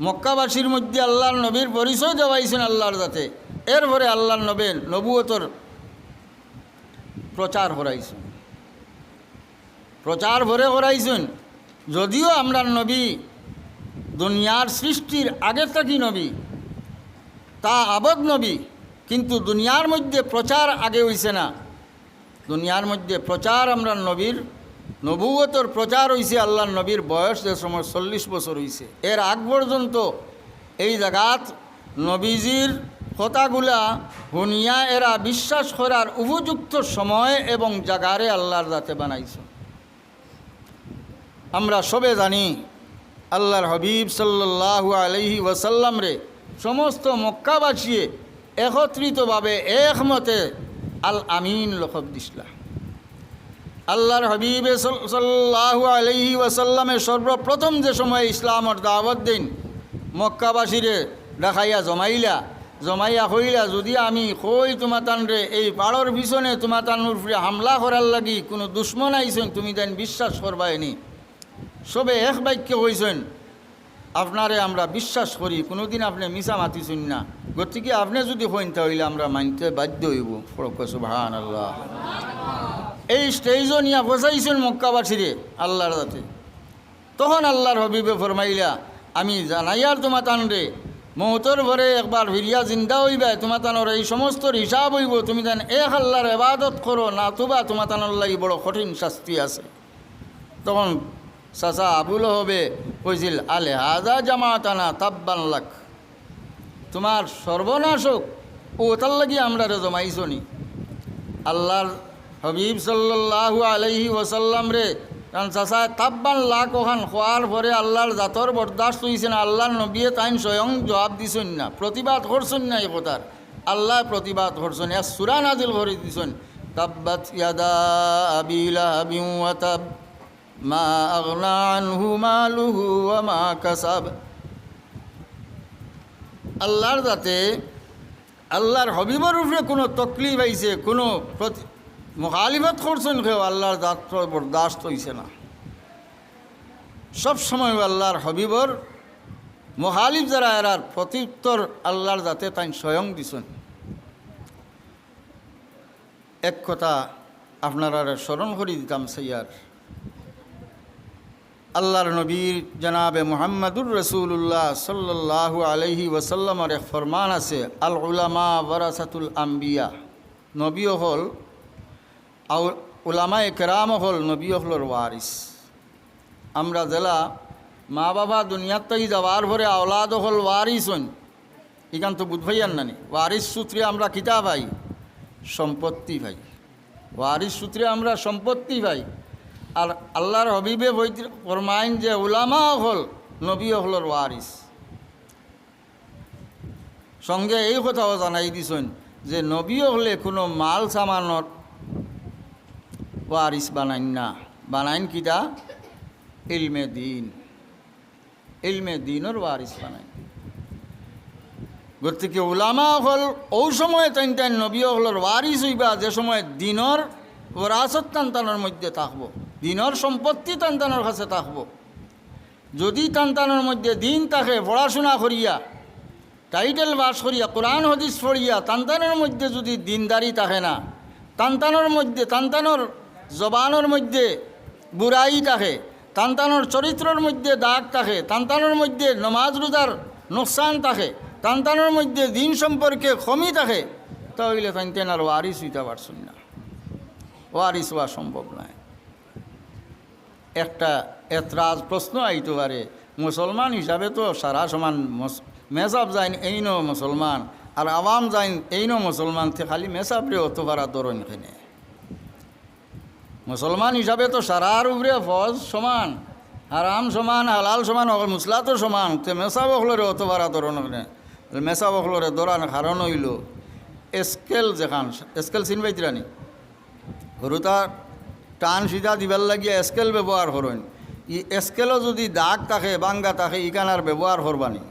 Speaker 1: মক্কাবাসীর মধ্যে আল্লাহর নবীর পরিচয় দেওয়াইছেন আল্লাহর যাতে, এরপরে আল্লাহর নবীর নবুয়তর প্রচার করাইছেন, প্রচার ভরে করাইছেন। যদিও আমরা নবী দুনিয়ার সৃষ্টির আগের থাকি নবী, তা আবদ নবী, কিন্তু দুনিয়ার মধ্যে প্রচার আগে হইছে না। দুনিয়ার মধ্যে প্রচার আমরা নবীর নবুয়তর প্রচার হইছে আল্লাহর নবীর বয়স যে সময় 40 বছর হইছে। এর আগ পর্যন্ত এই জায়গাত নবীজির কথাগুলা শুনিয়া এরা বিশ্বাস করার উপযুক্ত সময় এবং জায়গারে আল্লাহর যাতে বানাইছে। আমরা সবে জানি আল্লাহর হাবিব সাল্লাল্লাহু আলাইহি ওয়াসাল্লাম রে সমস্ত মক্কাবাসী একত্রিতভাবে একমতে আল আমিন লকব দিসলা। আল্লাহর হাবিব সাল্লাল্লাহু আলাইহি ওয়াসাল্লামের সর্বপ্রথম যে সময় ইসলামের দাওয়াত দিন মক্কাবাসীরে দেখাইয়া জমাইয়া কইলা, যদি আমি কই তোমাতান রে এই পাড়র পিছনে তোমাতানুর উপরে হামলা করার লাগি কোনো দুশ্মন আইছেন, তুমি দেন বিশ্বাস করবাইনি। সবে এক বাক্য কইছেন, আপনারে আমরা বিশ্বাস করি, কোনোদিন আপনি মিছা মাতিছেন না, গতিকে আপনি যদি কইন তাহলে আমরা মানতে বাধ্য হইব। সুবহানাল্লাহ। এই স্টেজও নিয়ে বসাইছেন মক্কাবাসীরে আল্লাহর যাতে। তখন আল্লাহর হবিবে ফরমাইলা, আমি জানাইয়ার তোমাতান রে মৌতর ভরে একবার ফিরিয়া জিন্দা হইবা, তোমাতানোর এই সমস্ত হিসাব হইব, তুমি যেন এক আল্লাহর ইবাদত করো, না তোবা তোমাতানোর লাগি বড় কঠিন শাস্তি আছে। তখন চাচা আবুল হবে কইছিল, আলে হাজা জামাতানা তাব্বান লাক, তোমার সর্বনাশ হোক, ও তার লাগি আমরা রে জমাইছনি। আল্লাহর হবিব সাল্লাল্লাহু আলাইহি ওয়াসাল্লাম রে কারণ চাচা তাব্বান লাখ ওখান খোয়ার পরে আল্লাহর জাতর বরদাস্ত হয়েছে না। আল্লাহর নবীয়ে তাইন স্বয়ং জবাব দিছেন না, প্রতিবাদ করছেন না। এই কথার আল্লাহ প্রতিবাদ করছেন, এক সূরা নাজিল করে দিছেন, তাব্বাত ইয়াদা আবি লাহাবিন ওয়া তাব মা আগনা আনহু মালুহু ওয়া মা কাসাব। আল্লাহর যাতে আল্লাহর হবিবর উপরে কোনো তকলিফ আইছে, কোনো মুখালিফত করছেন কেউ, আল্লাহর জাত বরদাস্ত হইছে না। সব সময় আল্লাহর হবিবর মুখালিফ যারা এরার প্রত্যুত্তর আল্লাহর যাতে তাই স্বয়ং দিছেন। এক কথা আপনারা স্মরণ করে দিতাম, সাইয়ার আল্লাহর নবীর জনাবে মুহাম্মদুর রাসূলুল্লাহ সাল্লাল্লাহু আলাইহি ওয়াসাল্লামের এক ফরমান আছে, আল উলামা ওয়ারাসাতুল আম্বিয়া। নবী হল উলামায়ে কেরাম হল নবী হলর ওয়ারিস। আমরা জেলা মা বাবা দুনিয়াতেই যাওয়ার পরে আওলাদ হল ওয়ারিস হন, এখান তো বুধ ভাইয়ার নানি ওয়ারিস সূত্রে আমরা কিতা ভাই সম্পত্তি ভাই ওয়ারিস সূত্রে আমরা সম্পত্তি ভাই আর আল্লাহর হবিবে ফরমাইন যে উলামা হল নবী হলর ওয়ারিস সঙ্গে এই কথাও জানাই দিছেন যে নবী হলে কোনো মাল সামানত ওয়ারিস বানাইন না বানাইন কিতা ইলমে দিনের ওয়ারিস বানাইন গতিকে উলামা হল ওই সময় টাইন টাইন নবী হলর ওয়ারিস হইবা যে সময় দিনের ওরাসত টানটানোর মধ্যে থাকবো দিনের সম্পত্তি টানটানোর কাছে থাকবো যদি টানটানোর মধ্যে দিন থাকে পড়াশোনা করিয়া টাইটেল বাস করিয়া কোরআন হদিস পড়িয়া টানটানোর মধ্যে যদি দিনদারি থাকে না টানটানোর মধ্যে টানটানোর জবানোর মধ্যে বুড়াই থাকে টানটানোর চরিত্রের মধ্যে দাগ থাকে টানটানোর মধ্যে নমাজ রোজার নোকসান থাকে টানটানোর মধ্যে দিন সম্পর্কে কমি থাকে তাহলে টানতেন আর ওয়ারিস হইতে পারছেন না ওয়ারিস হওয়া সম্ভব নয় একটা এতরাজ প্রশ্ন আইতে পারে মুসলমান হিসাবে তো সারা সমান মেসাব যাইন এইন মুসলমান আর আওয়াম যাইন এইন মুসলমান তে খালি মেসাবরে অত পারা ধরন এখানে মুসলমান হিসাবে তো সারার উপরে ফজ সমান হারাম সমান হালাল সমান মুসলা তো সমান তে মেসাব হলরে অত পারা ধরন এখানে মেসাব হলরে ধরান কারণ হইল স্কেল যেখান স্কেল চিনবাইতিরানি গরুতা টান সিধা দিবার লাগিয়া স্কেল ব্যবহার করেন ই স্কেলও যদি দাগ থাকে বাঙ্গা থাকে ইকানার ব্যবহার করবানি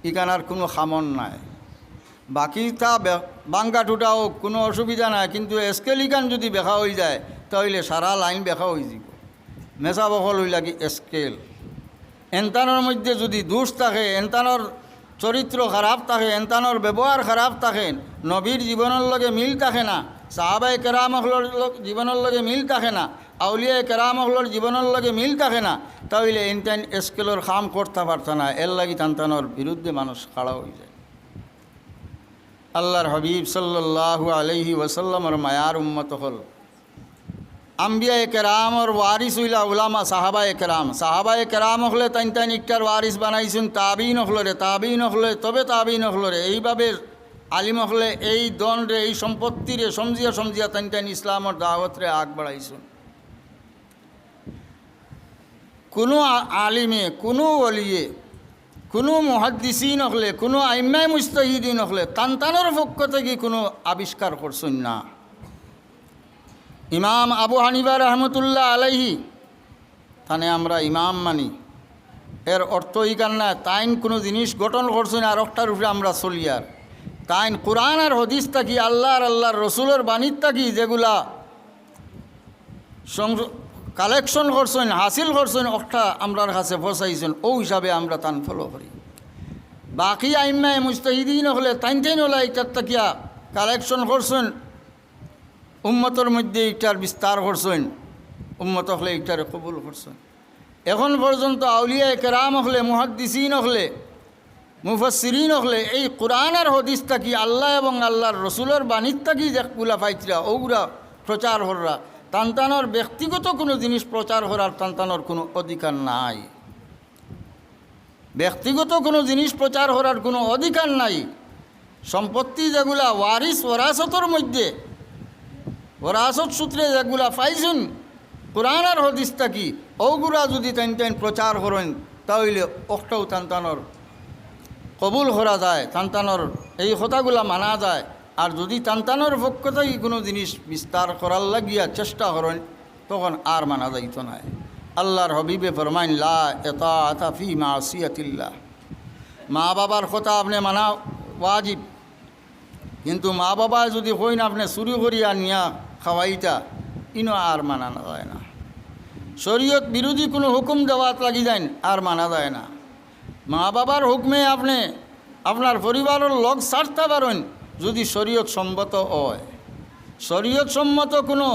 Speaker 1: ইকানার কোনো খামন নাই বাকি তা বাঙ্গা টুটাও কোনো অসুবিধা নাই কিন্তু স্কেল ইকান যদি বেখা হয়ে যায় তাহলে সারা লাইন বেখা হয়ে যাব মেসা বকল হই লাগি স্কেল এনতানোর মধ্যে যদি দোষ থাকে এনতানোর চরিত্র খারাপ থাকে এনতানোর ব্যবহার খারাপ থাকে নবীর জীবনের লগে মিল থাকে না সাহাবায়ে কেরামহলর জীবনের লগে মিল থাকে না আউলিয়ায়ে কেরামহলর জীবনের লগে মিল থাকে না তাহলে এনটাইন স্কেলের কাম করতে পারত না এর লাগি টানটানোর বিরুদ্ধে মানুষ খাড়া হয়ে যায় আল্লাহর হাবিব সাল্লাল্লাহু আলাইহি ওয়াসাল্লামর মায়ার উম্মত হল আম্বিয়ায়ে কেরামর ওয়ারিস হইলা উলামা সাহাবায়ে কেরাম হলে টাইন একটার ওয়ারিস বানাইছেন তাবিন হলে তবে তাবিন হলরে এইভাবে আলিম হলে এই দণ্ডে এই সম্পত্তিরে সমজিয়া টাইন ইসলামর দাওয়াতরে আগ বাড়াইছেন কোনো আলিমে কোনো ওলিয়ে কোনো মুহাদ্দিসিন হলে কোনো আইম্মায়ে মুজতাহিদিন হলে টানটানোর পক্ষ থেকে কোনো আবিষ্কার করছেন না ইমাম আবু হানিফা রহমতুল্লাহ আলাইহি তানে আমরা ইমাম মানি এর অর্থ ইকান না তাইন কোনো জিনিস গঠন করছেন আর একটার উপরে আমরা চলি আর তাইন কোরআন আর হদিস থাকি আল্লাহর রসুলের বাণীর থাকি যেগুলা কালেকশন করছেন হাসিল করছেন একটা আমরার কাছে বসাইছেন ও হিসাবে আমরা তান ফলো করি বাকি আইম্মায়ে মুজতাহিদিন হলে তাইন হলে এইটার তাকিয়া কালেকশন করছেন উম্মতর মধ্যে এইটার বিস্তার করছেন উম্মত হলে এইটার কবুল করছেন এখন পর্যন্ত আউলিয়ায়ে কেরাম হলে মুহাদ্দিসিন হলে মুফাসসিরিন হলে এই কোরআন আর হদিস থাকি আল্লাহ এবং আল্লাহর রসুলের বাণীর থাকি যেগুলা পাইতরা ওগুলা প্রচার হররা টানটানোর ব্যক্তিগত কোনো জিনিস প্রচার করার টানটানোর কোনো অধিকার নাই ব্যক্তিগত কোনো জিনিস প্রচার করার কোনো অধিকার নাই সম্পত্তি যেগুলা ওরাসতর মধ্যে ওরাসত সূত্রে যেগুলা পাইছেন কোরআন আর হদিস থাকি ওগুলা যদি টাইন প্রচার করেন তাহলে অক্টাও টানটানোর কবুল করা যায় টানটানোর এই কথাগুলা মানা যায় আর যদি টানটানোর পক্ষ থেকে কোনো জিনিস বিস্তার করার লাগিয়া চেষ্টা করেন তখন আর মানা যাইত না আল্লাহর হবিবে ফরমাইন লা ইতাআতা ফি মাসিয়াতিল্লাহ মা বাবার কথা আপনি মানা ওয়াজিব কিন্তু মা বাবা যদি কইন আপনি চুরি করিয়া নিয়া খাওয়াইতা ইনো আর মানা যায় না শরীয়ত বিরোধী কোনো হুকুম দেওয়াত লাগি যায় আর মানা যায় না মা বাবার হুকমে আপনি আপনার পরিবারের লোক ছাড়তে পারেন যদি শরীয়ত সম্মত হয় শরীয়ত সম্মত কোনো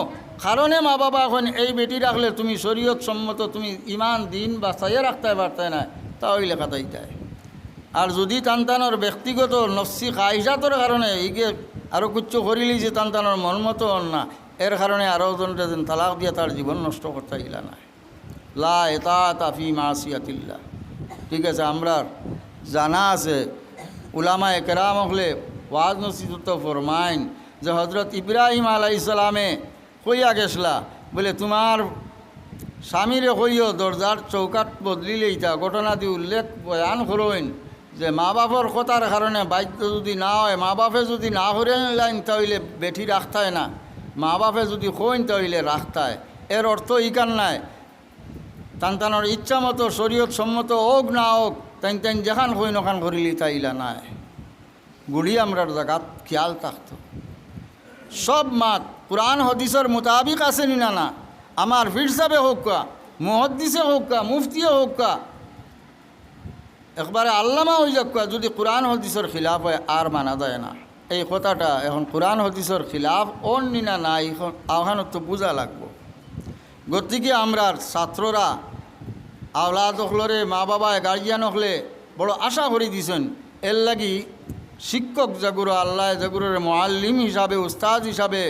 Speaker 1: কারণে মা বাবা এখন এই বেটি রাখলে তুমি শরীয়ত সম্মত তুমি ইমান দিন বাঁচাইয়া রাখতে পারতে না তাহলে লেখাতাই যায় আর যদি টানটানোর ব্যক্তিগত নফসি খাইজাতর কারণে এইকে আরও কিচ্ছু করিলি যে টানটানোর মনমতো হন না এর কারণে আরও জনটা যেন তালাক দিয়ে তার জীবন নষ্ট করতে ইলা না লা ইতাআতা ফি মাসিয়াতিল্লাহ ঠিক আছে আমরা জানা আছে উলামায়ে কেরাম হলে ওয়াজ নসিহত ফরমাইন যে হজরত ইব্রাহিম আলাইহিস সালামে কইয়া গেছলা বলে তোমার স্বামীরে কইও দরজার চৌকাট বদলিলে ইতা ঘটনা দিয়ে উল্লেখ বয়ান করইন যে মা বাপর কথার কারণে বাধ্য যদি না হয়, মা বাপে যদি না করে লাইন তাহলে বেঠি রাখতায় না, মা বাপে যদি কইন তাহলে রাখতায়। এর অর্থ ইকান নাই তানতানোর ইচ্ছা মতো শরীয়ত সম্মত হোক না হোক তাইন তাইন যেখান কইন ওখান করিলি তাইলা নাই। গুড়ি আমরার জায়গাত খেয়াল থাকতো সব মাত কোরআন হদিসের মোতাবিক আছে না না, আমার ফির সাহেবে হোক কা, মুহাদ্দিসে হোক কা, মুফতিয়ে হোক কা, একবারে আল্লামা হয়ে যাক কা, যদি কোরআন হদিসের খিলাফ হয় আর মানা যায় না। এই কথাটা এখন কোরআন হদিসের খিলাফ অন্য না নাই, এখন আহ্বান তো বোঝা লাগবো। গতিকে আমরা ছাত্ররা আওলাদ হলরে মা বাবা গার্জিয়ান হলে বড় আশা করে দিছেন, এর লাগি শিক্ষক জাগুরো আল্লাহ জাগুরের মুআল্লিম হিসাবে উস্তাদ হিসাবে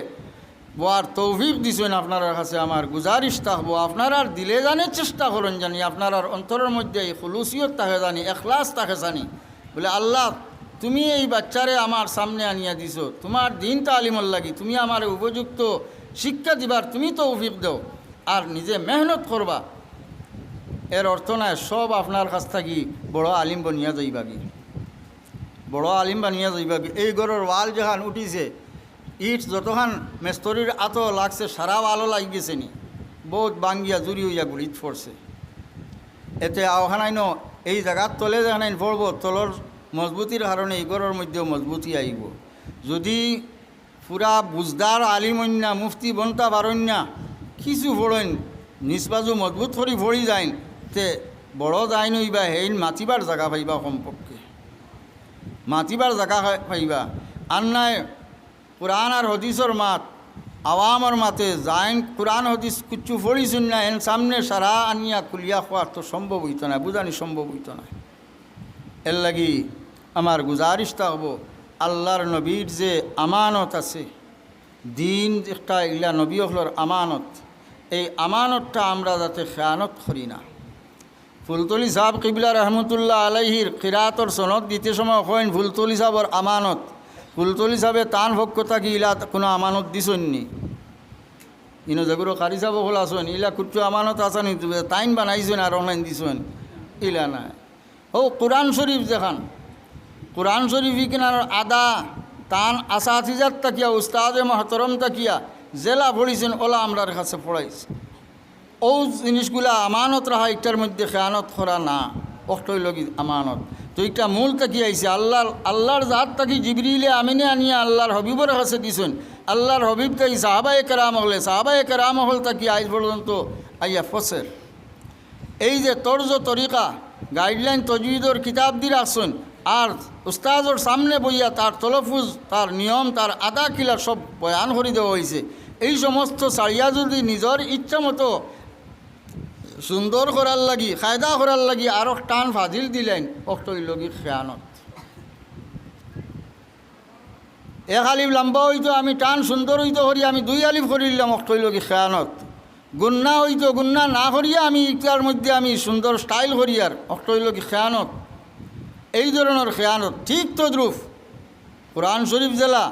Speaker 1: বোয়ার তৌফিক দিছেন। আপনার কাছে আমার গুজারিশ থাকবো, আপনারা দিলে জানের চেষ্টা করেন জানি, আপনার অন্তরের মধ্যে এই খুলুসিয়ত থাকে জানি, এখলাস থাকে জানি, বলে আল্লাহ তুমি এই বাচ্চারে আমার সামনে আনিয়া দিছো, তোমার দিন তালিমর লাগি তুমি আমার উপযুক্ত শিক্ষা দিবার তুমি তৌফিক দাও, আর নিজে মেহনত করবা। এর অর্থ নাই সব আপনার কাছ থাকি বড় আলিম বনিয়া যাইবাগি, বড় আলিম বানিয়া যাইবাগি। এই ঘরের ওয়াল যেখান উঠিছে, ইট যতখান মেস্তরির আতো লাগছে সারা ওয়ালও লাগ গেছে নি, বহুত বাঙ্গিয়া জুড়ি হইয়া গুড়িত পড়ছে। এতে আওখানাইন এই জায়গার তলে যেখানাইন পড়ব, তলর মজবুতির কারণে এই ঘরের মধ্যেও মজবুতি আইব। যদি পুরা বুজদার আলিমন্যা মুফতি বনতা পারন্যা কিছু পড়েন নিষ্পাজু মজবুত করি পড়ি যাইন, তে বড় যাইন হইবা হেইন মাতিবার জায়গা পাইবা, কমপক্ষে মাতিবার জায়গা পাইবা। আর নাই কোরআন আর হদিসর মাত আওয়ামর মাতে যাইন কোরআন হদিস কুচ্ছু পড়িছুন না, এন সামনে সারা আনিয়া খুলিয়া খোয়া তো সম্ভব হইত না, বুঝানি সম্ভব হইত না। এর লাগি আমার গুজারিশ থাকবো, আল্লাহর নবীর যে আমানত আছে, দিন একটা ইলা নবী হলর আমানত, এই আমানতটা আমরা যাতে খেয়ানত করি না। ফুলতলি সাহেব কিবলা রহমতুল্লাহ আলাইহির কিরাতর সনদ দিতে সময় কইন ফুলতলি সাহেবর আমানত, ফুলতলি সাহেবে তান ভক্যতা কি ইলা কোনো আমানত দিছননি, ইনো যেগুলো কারি সাহেব হল আসন ইলা কুট্টু আমানত আসানি তাইন বানাইছেন আর অনলাইন দিছেন ইলা নাই। ও কোরআন শরীফ যেখান কোরআন শরীফ কিনার আদা তান আসাতিজাত তাকিয়া উস্তাদে মহতরম তাকিয়া জেলা পড়িছেন ওলা আমরার কাছে পড়াইছে। ও জিনিসগুলা আমানত রাখা একটার মধ্যে খেয়ানত করা না, অষ্টই লগি আমানত। তো একটা মূল তাকি আইছে আল্লাহর জাত তাকি জিবরিলে আমিনে আনিয়া আল্লাহর হবিবর কাছে দিছেন। আল্লাহর হবিব তাই সাহাবায়ে কেরাম হলে, সাহাবায়ে কেরাম হল তাকি আজ পর্যন্ত আইয়া ফসের। এই যে তর্জ তরিকা গাইডলাইন তজবিদর কিতাব দিয়ে রাখছেন, আর উস্তাদর সামনে বইয়া তার তলফুজ তার নিয়ম তার আদা কিলা সব বয়ান করে দেওয়া হয়েছে। এই সমস্ত সারিয়া যদি নিজের ইচ্ছা মতো সুন্দর করার লাগি কায়দা করার লাগি আরও টান ফাজিল দিলেন, অষ্টই লগি খেয়ানত। এক আলিফ লম্বা হইতো আমি টান সুন্দর হইতো করি আমি 2 আলিফ করে দিলাম, অষ্টই লগি খেয়ানত। গুন্না হইতো গুন্না না করিয়া আমি ইটার মধ্যে আমি সুন্দর স্টাইল করি আর, অষ্টই লগি খেয়ানত। এই ধরনের খেয়ানত ঠিক তদ্রুপ কোরআন শরীফ জেলা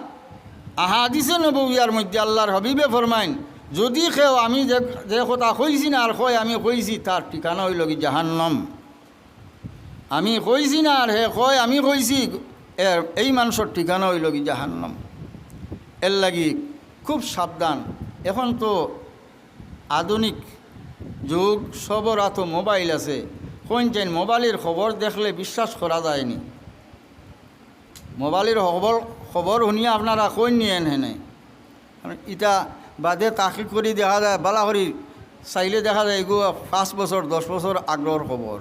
Speaker 1: আহাদিসে নবউয়ার মধ্যে আল্লাহর হবিবে ফরমাইন, যদি খেও আমি যে কথা কইছি না আর কয় আমি কইছি, তার ঠিকানা হইল কি জাহান্নাম। আমি কইছি না আর হে কয় আমি কইছি, এর এই মানুষের ঠিকানা হইল কি জাহান্নাম। এর লাগি খুব সাবধান। এখন তো আধুনিক যুগ, সবর এত মোবাইল আছে, কোন চাই মোবাইলের খবর দেখলে বিশ্বাস করা যায়নি। মোবাইলের খবর শুনিয়ে আপনারা কই নিয়ে হেনে ইটা বাদে তাকিদ করে দেখা যায়, বালা করি চাইলে দেখা যায় এগুলো 5 বছর 10 বছর আগর খবর,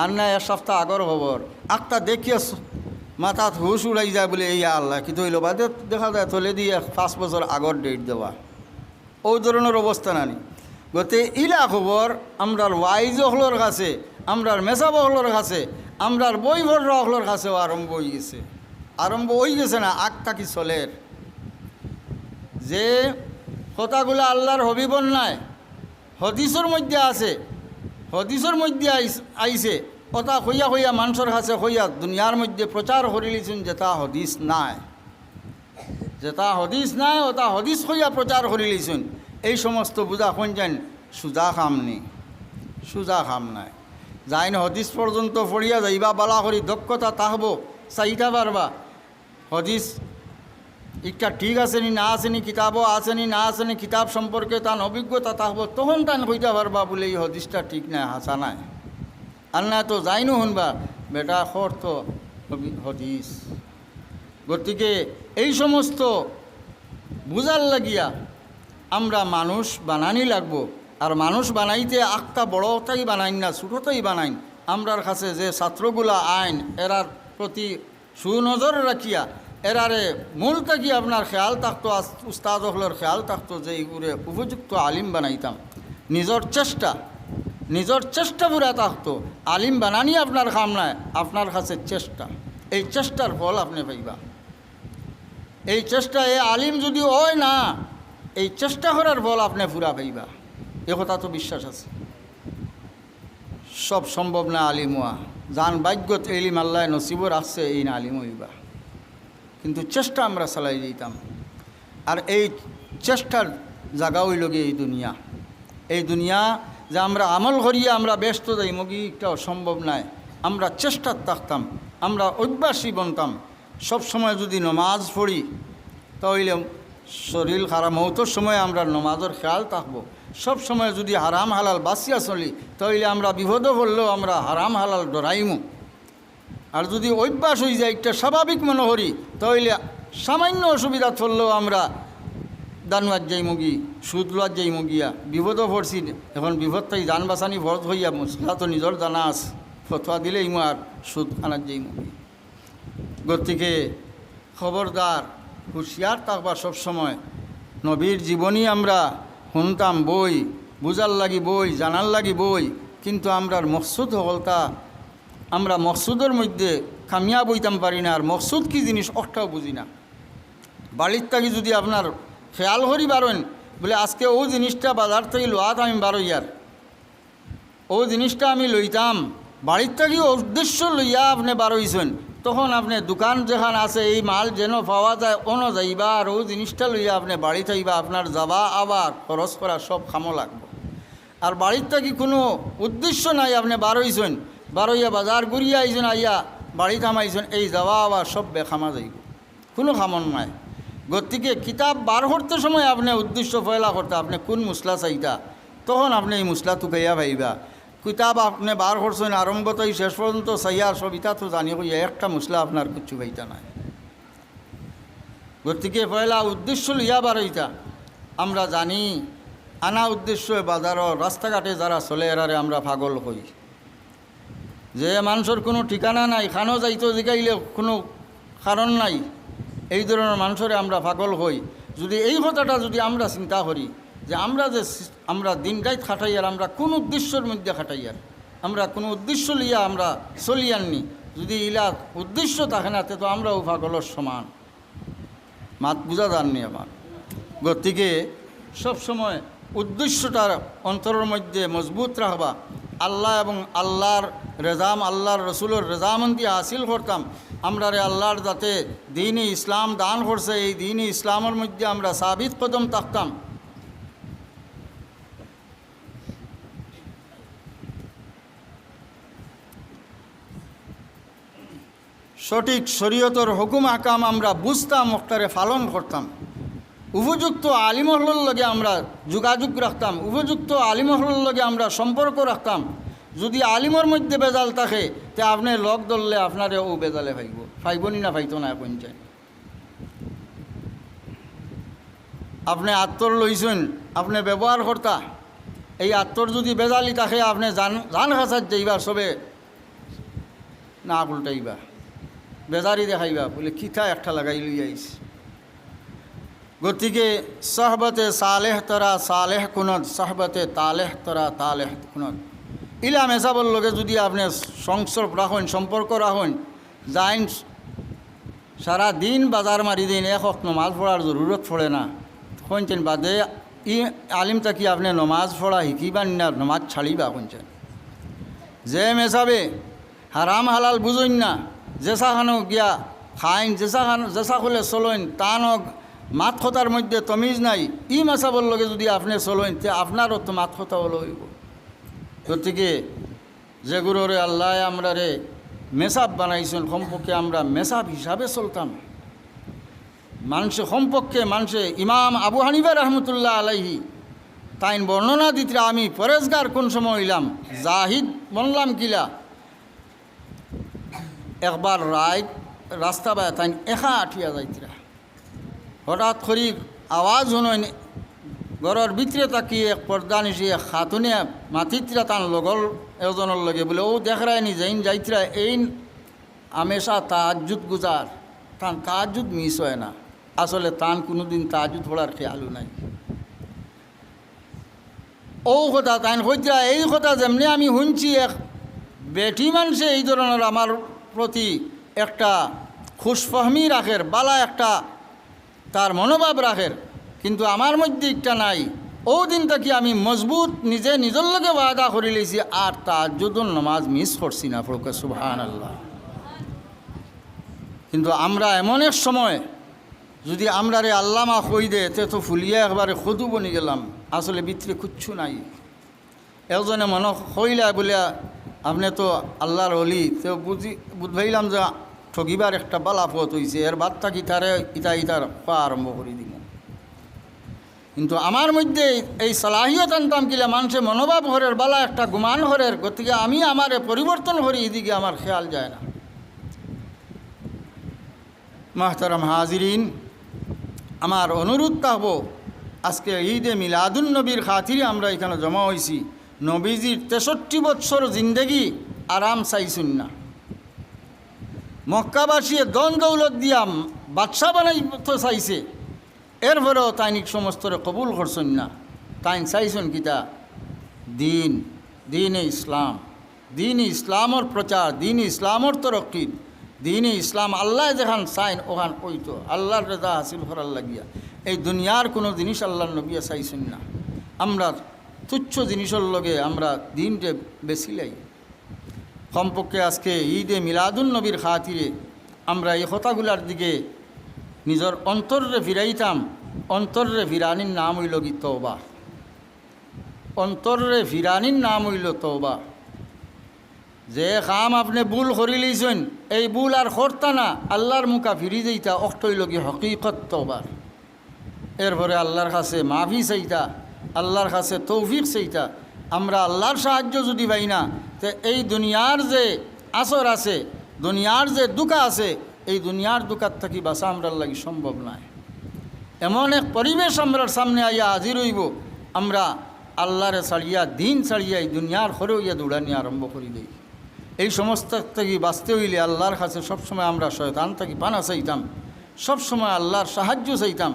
Speaker 1: আর না 1 সপ্তাহ আগর খবর। একটা দেখিয়ে মাথাত হুশ উড়াই যায় বলে এই আল্লাহ কি হইল, বাদে দেখা যায় তলে দিয়ে 5 বছর আগর ডেট দেওয়া। ওই ধরনের অবস্থা নানি। গতে ইলা খবর আমরার ওয়াইজ হলর কাছে, আমরার মেসাব হলর কাছে, আমরার বই ভররা হলর কাছেও আরম্ভ হয়ে গেছে। আরম্ভ হয়ে গেছে না, আগ থাকি চলের। যে কথাগুলো আল্লাহর হবিবর নাই, হদিসের মধ্যে আছে, হদিসের মধ্যে আইছে, ওটা হইয়া হইয়া মানুষের কাছে হইয়া দুনিয়ার মধ্যে প্রচার করিলিছেন যেটা হদিস নাই, যেটা হদিস নাই ওটা হদিস হইয়া প্রচার করিলিছেন। এই সমস্ত বুঝা কোন যান সুজা খাম নেই, সুজা খাম নাই। যাইন হদিস পর্যন্ত পড়িয়া যাইবা বালা করি দক্ষতা তাহব চাইটা পারবা হদিস একটা ঠিক আসেনি না আসেনি, কিতাবও আসেনি না আসেনি, কিতাব সম্পর্কে তার অভিজ্ঞতা তাহব, তখন তান কইতে পারবা বলে এই হদিসটা ঠিক নাই, হাসা নাই। আর না তো যাইনু শুনবা বেটা খর তো হদিস। গতিকে এই সমস্ত বুঝার লাগিয়া আমরা মানুষ বানানি লাগবো। আর মানুষ বানাইতে আখটা বড়টাই বানাইন না, ছোটোটাই বানাইন। আমরার কাছে যে ছাত্রগুলা আইন এরার প্রতি সুনজর রাখিয়া এরারে মূলটা কি আপনার খেয়াল থাকতো, উস্তাদ হলের খেয়াল থাকতো যে এইগুলো উপযুক্ত আলিম বানাইতাম। নিজের চেষ্টা পুরা থাকতো। আলিম বানানি আপনার কাম নাই, আপনার কাছে চেষ্টা, এই চেষ্টার ফল আপনি পাইবা। এই চেষ্টা এই আলিম যদি হয় না, এই চেষ্টা করার ফল আপনি পুরা পাইবা, এ কথা তো বিশ্বাস আছে। সব সম্ভব না আলিম হওয়া, যান ভাগ্যত এলিম আল্লাহ নসিবর আসছে এই না আলিম হইবা, কিন্তু চেষ্টা আমরা চালাই দিতাম। আর এই চেষ্টার জায়গা হইল গিয়ে এই দুনিয়া। এই দুনিয়া যে আমরা আমল করিয়া আমরা ব্যস্ত যাই মগি একটাও সম্ভব নাই। আমরা চেষ্টার থাকতাম, আমরা অভ্যাসী বনতাম। সবসময় যদি নমাজ পড়ি তাহলে শরীর খারাপ মৌতর সময় আমরা নমাজের খেয়াল থাকবো। সব সময় যদি হারাম হালাল বাঁচিয়া চলি তাহলে আমরা বিপদও পড়লেও আমরা হারাম হালাল ডরাইমু। আর যদি অভ্যাস হয়ে যায় একটা স্বাভাবিক মনে করি তাহলে সামান্য অসুবিধা চললেও আমরা দানুয়ার যাই মুগি, সুদ লোয়ার যাই মুগিয়া, বিপদও পড়ছি। এখন বিপদটাই জান বাঁচানি ভরত হইয়া মুসলা তো নিজের জানা আছে, ফতোয়া দিলেই আর সুদ আনার যাই মুগি। গতিকে খবরদার হুঁশিয়ার থাকবা সবসময়। নবীর জীবনী আমরা শুনতাম বই, বুঝার লাগি বই, জানার লাগি বই, কিন্তু আমরার মকসুদ হলতা আমরা মকসুদের মধ্যে কামিয়া বইতাম পারি না। আর মকসুদ কি জিনিস অটাও বুঝি না। বাড়ির থাকি যদি আপনার খেয়াল করি বারেন বলে আজকে ও জিনিসটা বাজার থেকে লোয়াত আমি বারোইয়ার, ও জিনিসটা আমি লইতাম, বাড়ির থাকি উদ্দেশ্য লইয়া আপনি বারোইছেন, তখন আপনি দোকান যেখান আছে এই মাল যেন পাওয়া যায় অন যাইবা। আর ও জিনিসটা লইয়া আপনি বাড়ি থাকবা, আপনার যাবা আবার খরচ করা সব খামো লাগবে। আর বাড়ির থাকি কোনো উদ্দেশ্য নাই, আপনি বারোইছেন, বারোইয়া বাজার ঘুরিয়া আইছেন, আইয়া বাড়ি থামাইছেন, এই যাওয়া আবার সব বেখামা যাইব, কোনো খামন নাই। গতিকে কিতাব বার করতে সময় আপনি উদ্দেশ্য ফয়লা করতে আপনি কোন মশলা চাইতা, তখন আপনি এই মশলা টুকাইয়া ভাইবা। কিতাব আপনি বার করছেন আরম্ভ থেকে শেষ পর্যন্ত চাইয়া সবিতা তো জানি কইয়া একটা মশলা আপনার কিছু ভাইতা নাই। গতিকে পয়লা উদ্দেশ্য লইয়া বার হইতা। আমরা জানি আনা উদ্দেশ্য বাজারও রাস্তাঘাটে যারা চলে এরারে আমরা পাগল কই, যে মানুষের কোনো ঠিকানা নাই, খানো যাইতো জিগাইলে কোনো কারণ নাই, এই ধরনের মানুষরে আমরা পাগল হই। যদি এই কথাটা যদি আমরা চিন্তা করি যে আমরা দিন রাত খাটাইয়ার, আমরা কোন উদ্দেশ্যের মধ্যে খাটাইয়ার, আমরা কোনো উদ্দেশ্য লিয়া আমরা চলি আননি, যদি ইলা উদ্দেশ্য থাকে না তো আমরাও পাগলের সমান। মাত বুঝা যাননি আমার। গতিকে সবসময় উদ্দেশ্যটার অন্তরের মধ্যে মজবুত রাখবা। আল্লাহ এবং আল্লাহর রেজাম, আল্লাহর রসুলের রেজামন্দি হাসিল করতাম। আমরা আল্লাহর যাতে দ্বীন-ই ইসলাম দান করছে, এই দ্বীন-ই ইসলামের মধ্যে আমরা সাবিত কদম থাকতাম। সঠিক শরীয়তের হুকুম আকাম আমরা বুঝতাম, ওটারে পালন করতাম। উপযুক্ত আলিমহলের লগে আমরা যোগাযোগ রাখতাম, উপযুক্ত আলিমহলের লগে আমরা সম্পর্ক রাখতাম। যদি আলিমর মধ্যে বেজাল থাকে তে আপনি লগ ধরলে আপনারে ও বেজালে ফাইবনি না ফাইতো না এখন চাই। আপনি আত্মর লইছেন, আপনি ব্যবহার করতা, এই আত্মর যদি বেজালি থাকে আপনি জান খাসার যাইবা, সবে না উল্টাইবা, বেজারি দেখাইবা বলে কিথা একটা লাগাই লই আইস। গতিকে সহবতে সালেহ তরা সালেহ কুনত, সহবতে তালেহ তরা তালেহ কুনত। ইলা মেসাবর লগে যদি আপনি সংসর্গ রাখেন, সম্পর্ক রাখেন, যাইন সারা দিন বাজার মারি দিন, এক ওয়াক্ত নমাজ পড়ার জরুরত পড়ে না, কোনছেন বাদে ই আলিম তাকি আপনি নমাজ পড়া শিকিবান না নমাজ ছাড়িবা কোনছেন। যে মেসাবে হারাম হালাল বুঝইন না, জেসা খানো গিয়া খাইন, জেসা খুলে চলইন, তানক মাত কথার মধ্যে তমিজ নাই। ই মাসাবর লগে যদি আপনি চলইন তে আপনারও তো মাত কথা হলো হইব। গতিকে যেগুলোরে আল্লাহ আমরা রে মেসাব বানাইছেন, সম্পর্কে আমরা মেসাব হিসাবে চলতাম। মানুষে ইমাম আবু হানিফা রহমতুল্লাহ আলাইহি তাইন বর্ণনা দিতে, আমি পরেজগার কোন সময় হইলাম, জাহিদ বনলাম কিলা। একবার রাস্তা বায় তাইন একা আঠিয়া যাইতরা, হঠাৎ করি আওয়াজ শুনেন, ঘরের ভিতরে তাকিয়ে এক পর্দা নিশি খাতুনে মাতিতরা তান লগল এজনের লগে বলে, ও দেখরায় নি যাইন যাইতরা এই আমেশা তাহাজ্জুদ গুজার, তান তাহাজ্জুদ মিস হয় না। আসলে তান কোনোদিন তাহাজ্জুদ পড়ার খেয়ালও নাই। ও কথা তাইন হইতরা এই কথা যেমনি আমি শুনছি, এক বেটি মানুষে এই ধরনের আমার প্রতি একটা খুশফহমি রাখের, বালা একটা তার মনোভাব রাখের, কিন্তু আমার মধ্যে একটা নাই। ও দিন থেকে আমি মজবুত নিজের লগে ওয়াদা করে লইছি, আর তাহাজ্জুদুন নামাজ মিস করছি না। ফরকে সুবহানাল্লাহ। কিন্তু আমরা এমন এক সময় যদি আমরা রে আল্লামা কই দে তে তো ফুলিয়া একবারে খুদু বনি গেলাম, আসলে ভিতরে কিচ্ছু নাই। একজনে মনে কইলা বলিয়া আপনি তো আল্লাহর অলি, তো বুঝাইলাম যে ঠকিবার একটা বালা পথ হয়েছে, এর বাদ থাকি তারে ইটার পাওয়া আরম্ভ করে দিব। কিন্তু আমার মধ্যে এই সালাহিয়ত আনতাম কিলা, মানুষের মনোভাব ঘরের বালা একটা গুমান ঘরের, গতিকে আমি আমার পরিবর্তন করি, এদিকে আমার খেয়াল যায় না। মাহতারাম হাজিরিন, আমার অনুরোধ থাকবো, আজকে ঈদে মিলাদুন নবীর খাতিরে আমরা এখানে জমা হয়েছি। নবীজির 63 বৎসর জিন্দেগি আরাম চাইছুন না। মক্কাবাসীয়ে দন দৌলত দিয়া বাদশা বানাই তো চাইছে, এরপরেও তাইনিক সমস্তরে কবুল করছেন না। তাইন চাইছেন কিতা? দিনে ইসলাম, দিনে ইসলামর প্রচার, দিনে ইসলামর তরক্কি, দিনে ইসলাম আল্লাহ যেখান চাইন ওখান ওইতো আল্লাহর রেজা হাসিল করার লাগিয়া। এই দুনিয়ার কোনো জিনিস আল্লাহর নবিয়া চাইছেন না। আমরা তুচ্ছ জিনিসের লগে আমরা দিনটা বেশি লাই। কমপক্ষে আজকে ঈদে মিলাদুন নবীর খাতিরে আমরা এই কথাগুলার দিকে নিজের অন্তরে ফিরাইতাম। অন্তরে ফিরানির নাম হইল কি তওবা। অন্তরে ফিরানির নাম হইল তওবা। যে কাম আপনি ভুল করি লইছেন, এই ভুল আর করতা না, আল্লাহর মুখা ফিরি যাইতা, অক্ট হইল কি হকিকত তওবার। এরপরে আল্লাহর কাছে মাফি চাইতা, আল্লাহর কাছে তৌফিক চাইতা। আমরা আল্লাহর সাহায্য যদি পাই না, তো এই দুনিয়ার যে আসর আছে, দুনিয়ার যে দুঃখা আছে, এই দুনিয়ার দুঃখার থাকি বাঁচা আমরার লাগি সম্ভব নয়। এমন এক পরিবেশ আমরার সামনে আইয়া হাজির হইব, আমরা আল্লাহরে ছাড়িয়া দিন ছাড়িয়া এই দুনিয়ার ঘরে হইয়া দৌড়ানি আরম্ভ করি দেই। এই সমস্ত থেকে বাঁচতে হইলে আল্লাহর কাছে সবসময় আমরা শয়তান থাকি পানা চাইতাম, সবসময় আল্লাহর সাহায্য চাইতাম,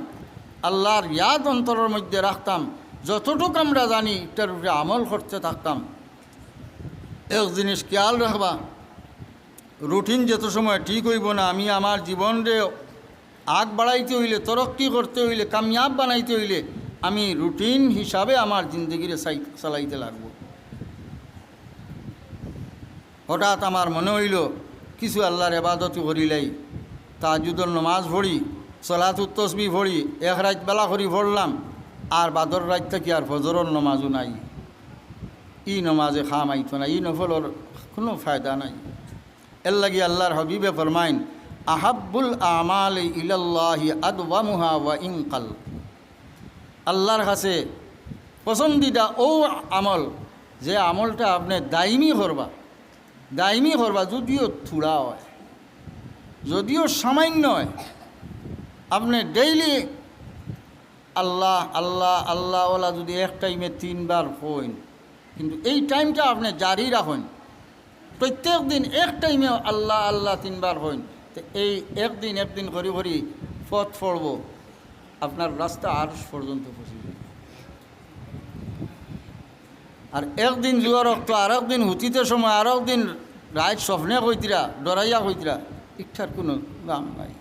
Speaker 1: আল্লাহর ইয়াদ অন্তরের মধ্যে রাখতাম। যতটুকু আমরা জানি এটার উপরে আমল করতে থাকতাম। এক জিনিস খেয়াল রাখবা, রুটিন যত সময় ঠিক হইব না, আমি আমার জীবনরে আগ বাড়াইতে হইলে, তরক্কি করতে হইলে, কামিয়াব বানাইতে হইলে আমি রুটিন হিসাবে আমার জিন্দগিরে চালাইতে লাগব। হঠাৎ আমার মনে হইল কিছু আল্লাহর ইবাদত করিলাই, তাহাজ্জুদের নমাজ পড়ি, সলাতুত তসবিহ পড়ি, এক রাত বেলা করি পড়লাম, আর বাদর রাত থেকে আর ফজরের নমাজও নাই। ই নমাজে খাম আইতো না, ই নফলর কোনো ফায়দা নাই। এর লাগি আল্লাহর হাবিবে ফরমাইন, আহাব্বুল আমাল ইলাল্লাহি আদওয়ামুহা ওয়া ইনকাল। আল্লাহর কাছে পছন্দিদা ও আমল, যে আমলটা আপনি দাইমি করবা, যদিও থুড়া হয়, যদিও সামান্য হয়, আপনি ডেইলি আল্লাহ আল্লাহ আল্লাহ ওলা যদি এক টাইমে 3 বার হইন, কিন্তু এই টাইমটা আপনি জারি রাখেন, প্রত্যেক দিন এক টাইমে আল্লাহ আল্লাহ 3 বার হইন, তো এই একদিন করি পথ পড়ব, আপনার রাস্তা আরশ পর্যন্ত পৌঁছে যাবে। আর একদিন জুয়ার রক্ত, আর একদিন হুতিতে সময়, আর একদিন রাত স্বপ্নে কইতিরা, ডরাইয়া কইতিরা, ইচ্ছার কোনো দাম নাই।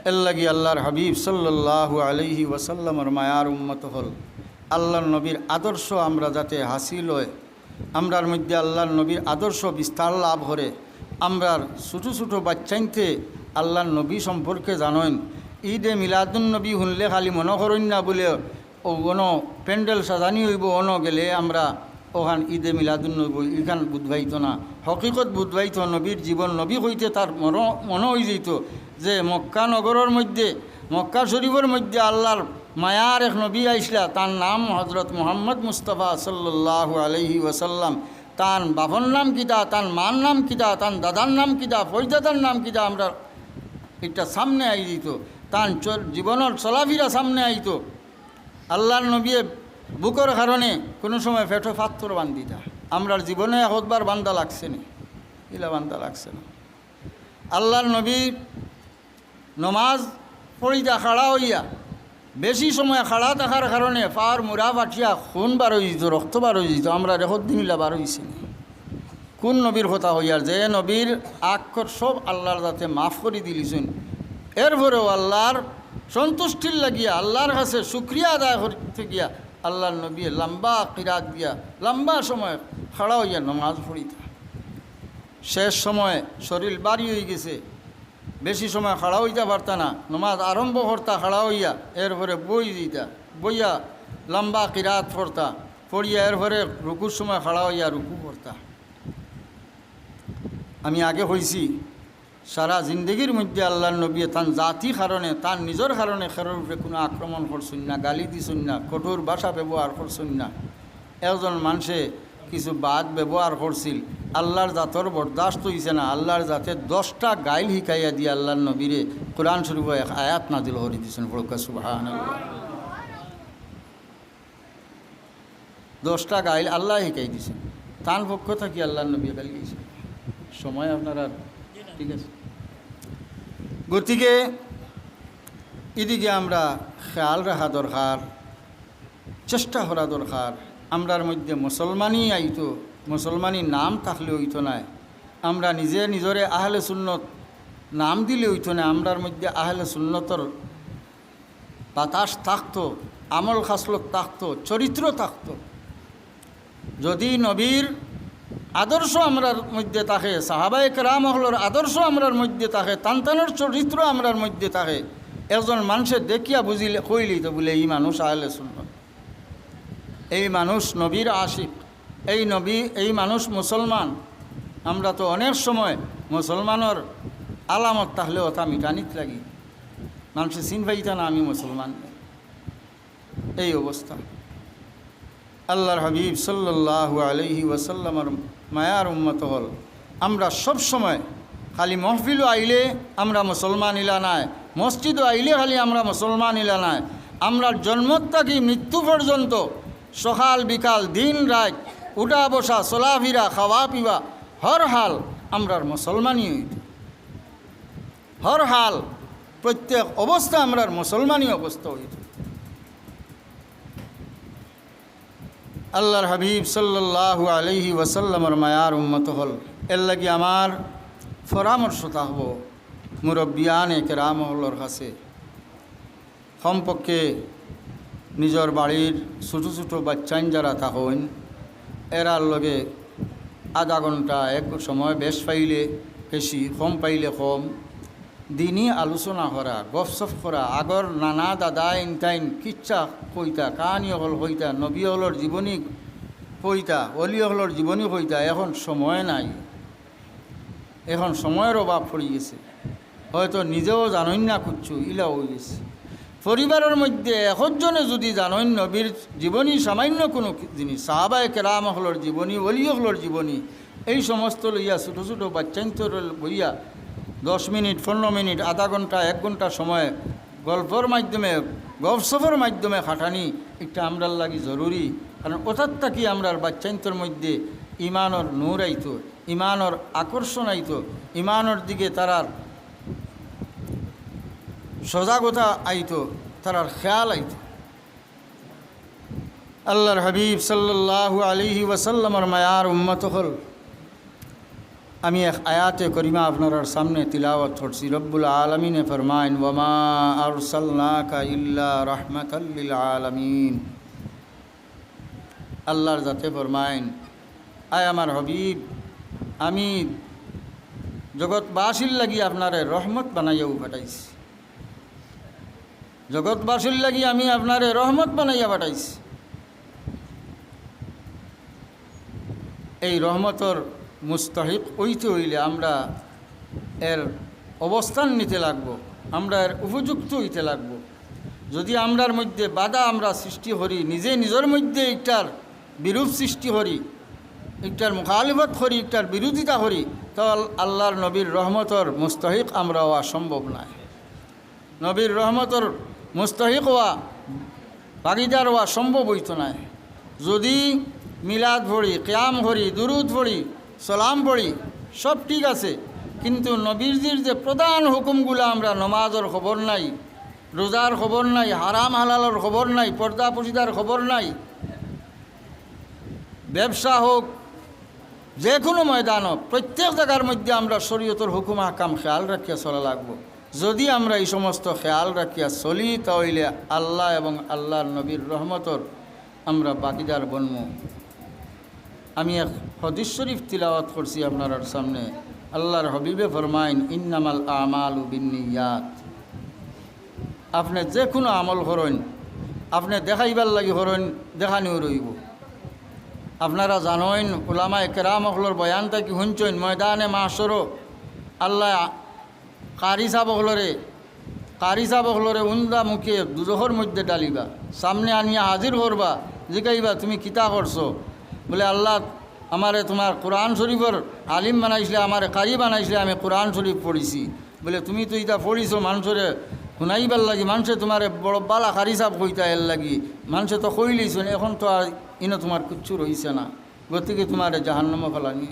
Speaker 1: এর লাগি আল্লাহর হাবিব সাল্লাল্লাহু আলাইহি ওয়াসাল্লামের মায়ার উম্মত হল, আল্লাহর নবীর আদর্শ আমরা যাতে হাসিল হয়, আমরার মধ্যে আল্লাহর নবীর আদর্শ বিস্তার লাভ করে আমরার ছোটো ছোটো বাচ্চাইনতে আল্লাহর নবী সম্পর্কে জানেন। ঈদে মিলাদুন নবী শুনলে খালি মনে করেন না বলে ও কোনো প্যান্ডেল সাজানি হইব অন গেলে আমরা ওখান ঈদে মিলাদুন নবী এখান বুধবাইত না, হকিকত বুধবাইত নবীর জীবন নবী হইতে তার মনে হয়ে যেত যে মক্কা নগরের মধ্যে মক্কা শরীফের মধ্যে আল্লাহর মায়ার এক নবী আইসলা, তার নাম হজরত মুহাম্মদ মুস্তফা সাল্লাল্লাহু আলাইহি ওয়াসাল্লাম। তার বাবার নাম কিতা, তার মার নাম কিতা, তার দাদার নাম কিতা, ফৈদাদার নাম কিতা, আমরা এটা সামনে আই দিত। তার জীবনের চলাফিরা সামনে আইত। আল্লাহর নবী বুকর কারণে কোনো সময় পেটো পাত্তর বান্ধিতা, আমরার জীবনে একবার বান্ধা লাগছে না, ইলা বান্ধা লাগছে না। আল্লাহর নবী নমাজ পড়িতা খাড়া হইয়া, বেশি সময় খাড়া থাকার কারণে পার মুড়া ফাটিয়া খুন বার হয়ে যেত, রক্ত বার হয়ে যেত। আমরা রেখত দিনিলা বার হয়েছি না। কোন নবীর কথা হইয়ার যে নবীর আক্ষর সব আল্লাহর যাতে মাফ করে দিলিছেন, এরপরেও আল্লাহর সন্তুষ্টির লাগিয়া আল্লাহর কাছে শুক্রিয়া আদায় করতে গিয়া আল্লাহর নবী লম্বা কিরাত দিয়া লম্বা সময় খাড়া হইয়া নমাজ পড়িতা। শেষ সময় শরীর বাড়ি হয়ে গেছে, বেশি সময় খাড়া হইতে পারতা না, নমাজ আরম্ভ করতা খাড়া হইয়া, এরপরে বই দিতা, বইয়া লম্বা কিরাত পড়তা, পড়িয়া এরপরে রুকুর সময় খাড়া হইয়া রুকু করতা। আমি আগে হয়েছি সারা জিন্দগির মধ্যে আল্লাহর নবী তার জাতি কারণে তার নিজের কারণে খেরোর উপরে কোনো আক্রমণ করছেন না, গালি দিছেন না, কঠোর ভাষা ব্যবহার করছেন না। একজন মানুষে কিছু বাদ ব্যবহার করছিল, আল্লাহর জাতর বরদাস্ত হইছে না, আল্লাহর জাতের 10টা গাইল শিখাইয়া দিয়ে আল্লাহর নবীরে কোরআন শরীফ এক আয়াত নাজিল করে দিয়েছেন, বড়কা সুবহানাল্লাহ। 10টা গাইল আল্লাহ শিখাই দিয়েছেন, তার পক্ষ থাকি আল্লাহর নবী গালি গেছে। সময় আপনারা ঠিক আছে, গতিকে এদিকে আমরা খেয়াল রাখা দরকার, চেষ্টা করা দরকার। আমরার মধ্যে মুসলমানই আইতো, মুসলমানি নাম থাকলে হইতো না, আমরা নিজে নিজরে আহলে সুন্নত নাম দিলে হইতো না। আমরার মধ্যে আহলে সুন্নতর বাতাস থাকতো, আমল খাসলত থাকতো, চরিত্র থাকতো। যদি নবীর আদর্শ আমরার মধ্যে থাকে, সাহাবায়ে কেরাম হলোর আদর্শ আমরার মধ্যে থাকে, তান্তানোর চরিত্র আমরার মধ্যে থাকে, একজন মানুষের দেখিয়া বুঝিলে কইলেই তো বলে এই মানুষ আহলে সুন্নত, এই মানুষ নবীর আশিক, এই মানুষ মুসলমান। আমরা তো অনেক সময় মুসলমানের আলামত থাকলে ওটা মিটানিত লাগি, মানুষের চিন পাইতা না আমি মুসলমান, এই অবস্থা। আল্লাহর হাবিব সাল্লাল্লাহু আলাইহি ওয়াসাল্লামের মায়ার উম্মত হল আমরা সব সময় খালি মহফিলও আইলে আমরা মুসলমান ইলা নাই, মসজিদও আইলে খালি আমরা মুসলমান ইলা নাই। আমরা জন্ম থেকে মৃত্যু পর্যন্ত সকাল বিকাল দিন রাত উঠা বসা চলাফিরা খাওয়া পিবা হর হাল আমরার মুসলমানই হইত, হর হাল প্রত্যেক অবস্থা আমরার মুসলমানই অবস্থা হইত। আল্লাহর হাবিব সাল্লাল্লাহু আলাইহি ওয়াসাল্লামের মায়ার উম্মত হল, এর লাগি আমার পরামর্শ থাকব মুরব্বিয়ানে কেরাম হলর কাছে, কমপক্ষে নিজের বাড়ির ছোটো ছোটো বাচ্চাইন যারা থাকেন এরার লগে আধা ঘন্টা এক সময় বেশ পাইলে বেশি, কম পাইলে কম, দিনই আলোচনা করা, গপসপ করা, আগর নানা দাদা ইনটাইন কিচ্ছা কইতা, কাহানি হল কইতা, নবী হলর জীবনী কইতা, অলি হলর জীবনী কইতা। এখন সময় নাই, এখন সময়ের অভাব পড়ে গেছে, হয়তো নিজেও জানইন না কুচ্ছু ইলাও হয়ে গেছে। পরিবারের মধ্যে একজনে যদি জানইন নবীর জীবনী সামান্য কোনো জিনিস, সাহাবায়ে কেরাম হলর জীবনী, অলি হলর জীবনী, এই সমস্ত লইয়া ছোটো ছোটো বাচ্চাইন্তর বইয়া 10 মিনিট 15 মিনিট আধা ঘন্টা 1 ঘন্টা সময় গল্পর মাধ্যমে গপসপের মাধ্যমে খাটানি একটা আমরার লাগি জরুরি। কারণ ওটার থাকি আমরার বাচ্চাইন্তর মধ্যে ইমানর নূর আইতো, ইমানর আকর্ষণ আইতো, ইমানর দিকে তারার সজাগতা আইতো, তারার খেয়াল আইতো। আল্লাহর হাবিব সাল্লাল্লাহু আলাইহি ওয়াসাল্লামের মায়ার উম্মত হল আমি এক আয়াতে করিমা আপনার সামনে তিলাওয়াত করছি। রব্বুল আলামিনে ফরমায়েন ওয়ামা আরসালনাকা ইল্লা রাহমাতাল লিল আলামিন। আল্লাহর জাতে ফরমায়েন আয় আমার হবিব, আমি জগৎবাসীর লাগি আপনারে রহমত বানাইয়াও পাঠাইছি, জগৎবাসীর লাগি আমি আপনারে রহমত বানাইয়া পাঠাইছি। এই রহমতর মুস্তাহিক হইতে হইলে আমরা এর অবস্থান নিতে লাগব, আমরা এর উপযুক্ত হইতে লাগব। যদি আমরার মধ্যে বাধা আমরা সৃষ্টি করি, নিজে নিজের মধ্যে একটার বিরূপ সৃষ্টি করি, একটার মুখালিফত করি, একটার বিরোধিতা করি, তো আল্লাহর নবীর রহমতর মুস্তাহিক আমরা হওয়া সম্ভব নয়। নবীর রহমতর মুস্তাহিক হওয়া, ভাগিদার হওয়া সম্ভব হইত নয়। যদি মিলাদ পড়ি, কিয়াম করি, দুরুদ পড়ি, সালাম পড়ি, সব ঠিক আছে, কিন্তু নবীজির যে প্রধান হুকুমগুলো আমরা নমাজের খবর নাই, রোজার খবর নাই, হারাম হালালের খবর নাই, পর্দা পশিদার খবর নাই, ব্যবসা হোক যে কোনো ময়দান হোক, প্রত্যেক জায়গার মধ্যে আমরা শরীয়তের হুকুম হাকাম খেয়াল রাখিয়া চলা লাগবো। যদি আমরা এই সমস্ত খেয়াল রাখিয়া চলি, তাহলে আল্লাহ এবং আল্লাহর নবীর রহমতর আমরা বাকিদার বনব। আমি এক হাদিস শরীফ তিলাওয়াত করছি আপনার সামনে। আল্লাহর হবিবে ফরমাইন, ইন্নামাল আমালু বিন্নিয়াত। আপনি যে কোনো আমল করেন, আপনি দেখাইবার লাগি করেন, দেখানিও রইব। আপনারা জানেন, উলামায়ে কেরাম হলর বয়ানটা কি শুনছেন, ময়দানে মাশরও আল্লাহ কারি সাবকলরে উন্দা মুখে দুজহর মধ্যে ডালিবা, সামনে আনিয়া হাজির করবা, জিকাইবা তুমি কিতা করছো? বলে আল্লাহ আমারে তোমার কোরআন শরীফের আলিম বানাইছিলে, আমারে কারি বানাইছিলে, আমি কোরআন শরীফ পড়িছি। বলে তুমি তো ইটা পড়িছো মানুষরে শুনাইবার লাগি, মানুষে তোমার বড় বালা কারি সাব কইতা এর লাগি, মানুষে তো কইলিছেন, এখন তো আর ইনো তোমার কিচ্ছু রইছে না, গতিকে তোমার জাহান্নামে ফেলানি।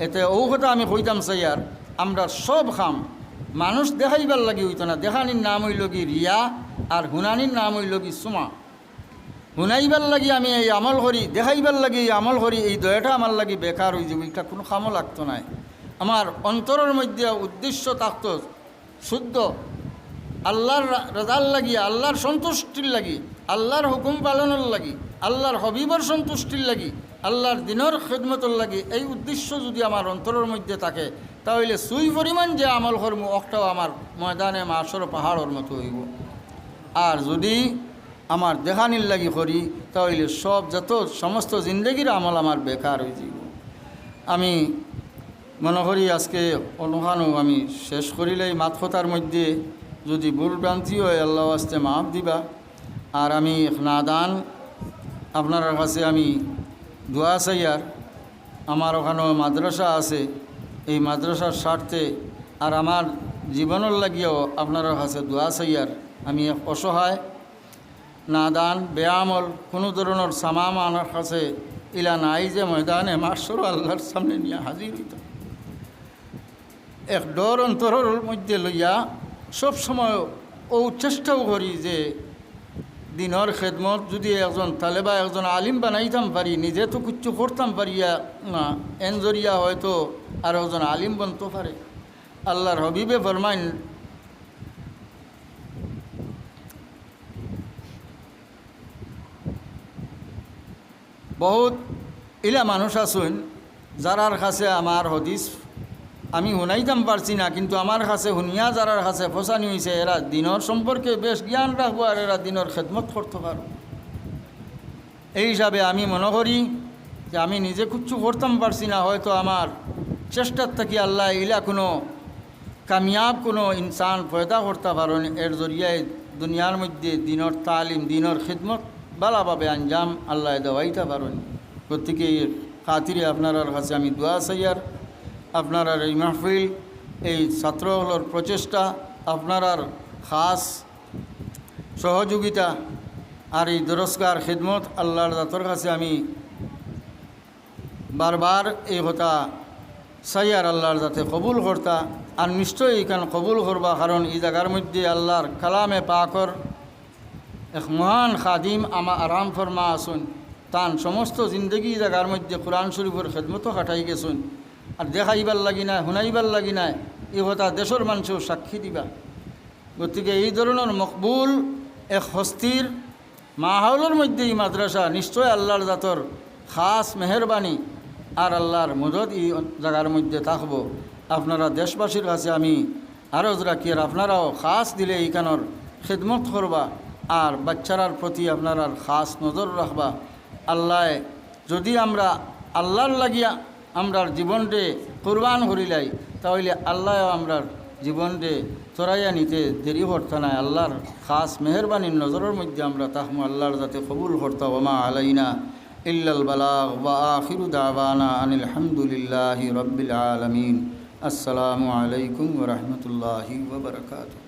Speaker 1: এতে ও কথা আমি কইতাম চাই, আর আমরা সব খাম মানুষ দেখাইবার লাগি হইতো না। দেখানির নাম হইল কি রিয়া, আর হুনানির নাম হইল কি সুমা। হুনাইবার লাগি আমি এই আমল করি, দেখাইবার লাগি এই আমল করি, এই দয়াটা আমার লাগি বেকার হয়ে যাব, এটা কোনো কামও লাগতো না। আমার অন্তরের মধ্যে উদ্দেশ্য থাকত শুদ্ধ, আল্লাহর রাজার লাগি, আল্লাহর সন্তুষ্টির লাগি, আল্লাহর হুকুম পালনের লাগি, আল্লাহর হবিবর সন্তুষ্টির লাগি, আল্লাহর দিনের খেদমতর লাগি। এই উদ্দেশ্য যদি আমার অন্তরের মধ্যে থাকে, তাহলে সুই পরিমাণ যে আমল কর্ম একটাও আমার ময়দানে মাশর পাহাড়ের মতো হইব। আর যদি আমার দেখানির লাগি করি, তাহলে সব যত সমস্ত জিন্দগির আমল আমার বেকার হয়ে যাব। আমি মনে করি আজকে অনুষ্ঠানও আমি শেষ করিলেই মাতকতার মধ্যে যদি ভুল ভ্রান্তি হয় আল্লাহ আস্তে মাফ দিবা। আর আমি নাদান আপনার কাছে আমি দোয়া চাই। আর আমার ওখানেও মাদ্রাসা আছে, এই মাদ্রাসার স্বার্থে আর আমার জীবনের লাগিয়েও আপনার কাছে দোয়া চাই। আর আমি অসহায়, নাদান, বেআমল, কোনো ধরনের সামাম আমার কাছে ইলা নাই যে ময়দানে মাশর আল্লাহর সামনে নিয়ে হাজির হইত। এক ডর অন্তরের মধ্যে লইয়া সব সময় ও চেষ্টাও করি যে দিনের খেদমত যদি একজন তালেবা একজন আলিম বানাইতাম পারি, নিজে তো কিচ্ছু করতাম পারিয়া না, এন জরিয়া হয়তো আর একজন আলিম বনতে পারে। আল্লাহর হবিবে ফরমাইন, বহুত ইলা মানুষ আছেন যারার কাছে আমার হদিস আমি শুনাইতাম পারছি না, কিন্তু আমার কাছে শুনিয়া যারার কাছে ফসানি হয়েছে, এরা দিনের সম্পর্কে বেশ জ্ঞান রাখবো আর এরা দিনের খেদমত করতে পারো। এই হিসাবে আমি মনে করি যে আমি নিজে কিচ্ছু করতাম পারছি না, হয়তো আমার চেষ্টার থাকি আল্লাহ ইলা কোনো কামিয়াব কোনো ইনসান পয়দা করতে পারেন, এর জরিয়ায় দুনিয়ার মধ্যে দিনের তালিম, দিনের খেদমত ভালোভাবে আঞ্জাম আল্লাহ দেওয়াইতে পারেন। গতিকে খাতিরে আপনার কাছে আমি দোয়া চাই। আর আপনার এই মাহফিল, এই ছাত্রগুলোর প্রচেষ্টা, আপনার খাস সহযোগিতা আর এই দরজগার খিদমত আল্লাহর জাতর কাছে আমি বারবার এই কথা চাই। আর আল্লাহর যাতে কবুল করতা, আর নিশ্চয়ই এখানে কবুল করবা, কারণ এই জায়গার মধ্যে আল্লাহর কালামে পাকর এক মহান খাদিম আমা আরাম ফরমা আসুন, তান সমস্ত জিন্দগি জায়গার মধ্যে কোরআন শরীফের খেদমতও কাটাই গেছুন। আর দেখাইবার লাগি না, শুনাইবার লাগি না, এই কথা দেশের মানুষেও সাক্ষী দিবা। গতিকে এই ধরনের মকবুল এক হস্তির মাহৌলের মধ্যে এই মাদ্রাসা নিশ্চয় আল্লাহর জাতর খাস মেহরবানি আর আল্লাহর মদত এই জায়গার মধ্যে থাকবো। আপনারা দেশবাসীর কাছে আমি আরজ রাখি, আর আপনারাও খাস দিলে এইখানোর খিদমত করবা আর বাচ্চারার প্রতি আপনারা খাস নজর রাখবা। আল্লাহ যদি আমরা আল্লাহর লাগিয়া আমরার জীবনটে কুরবান করিলাই, তাহলে আল্লাহ আমরার জীবনটে চড়াইয়া নিতে দেরি করতে নাই। আল্লাহর খাস মেহরবানির নজরের মধ্যে আমরা তাহমু আল্লাহর যাতে কবুল করতে। ওমা আলাইনা ইল্লাল বালাগ ওয়া আখিরু দাওয়ানা আনিল হামদুলিল্লাহি রাব্বিল আলামিন। আসসালামু আলাইকুম ওয়া রাহমাতুল্লাহি ওয়া বারাকাতুহু।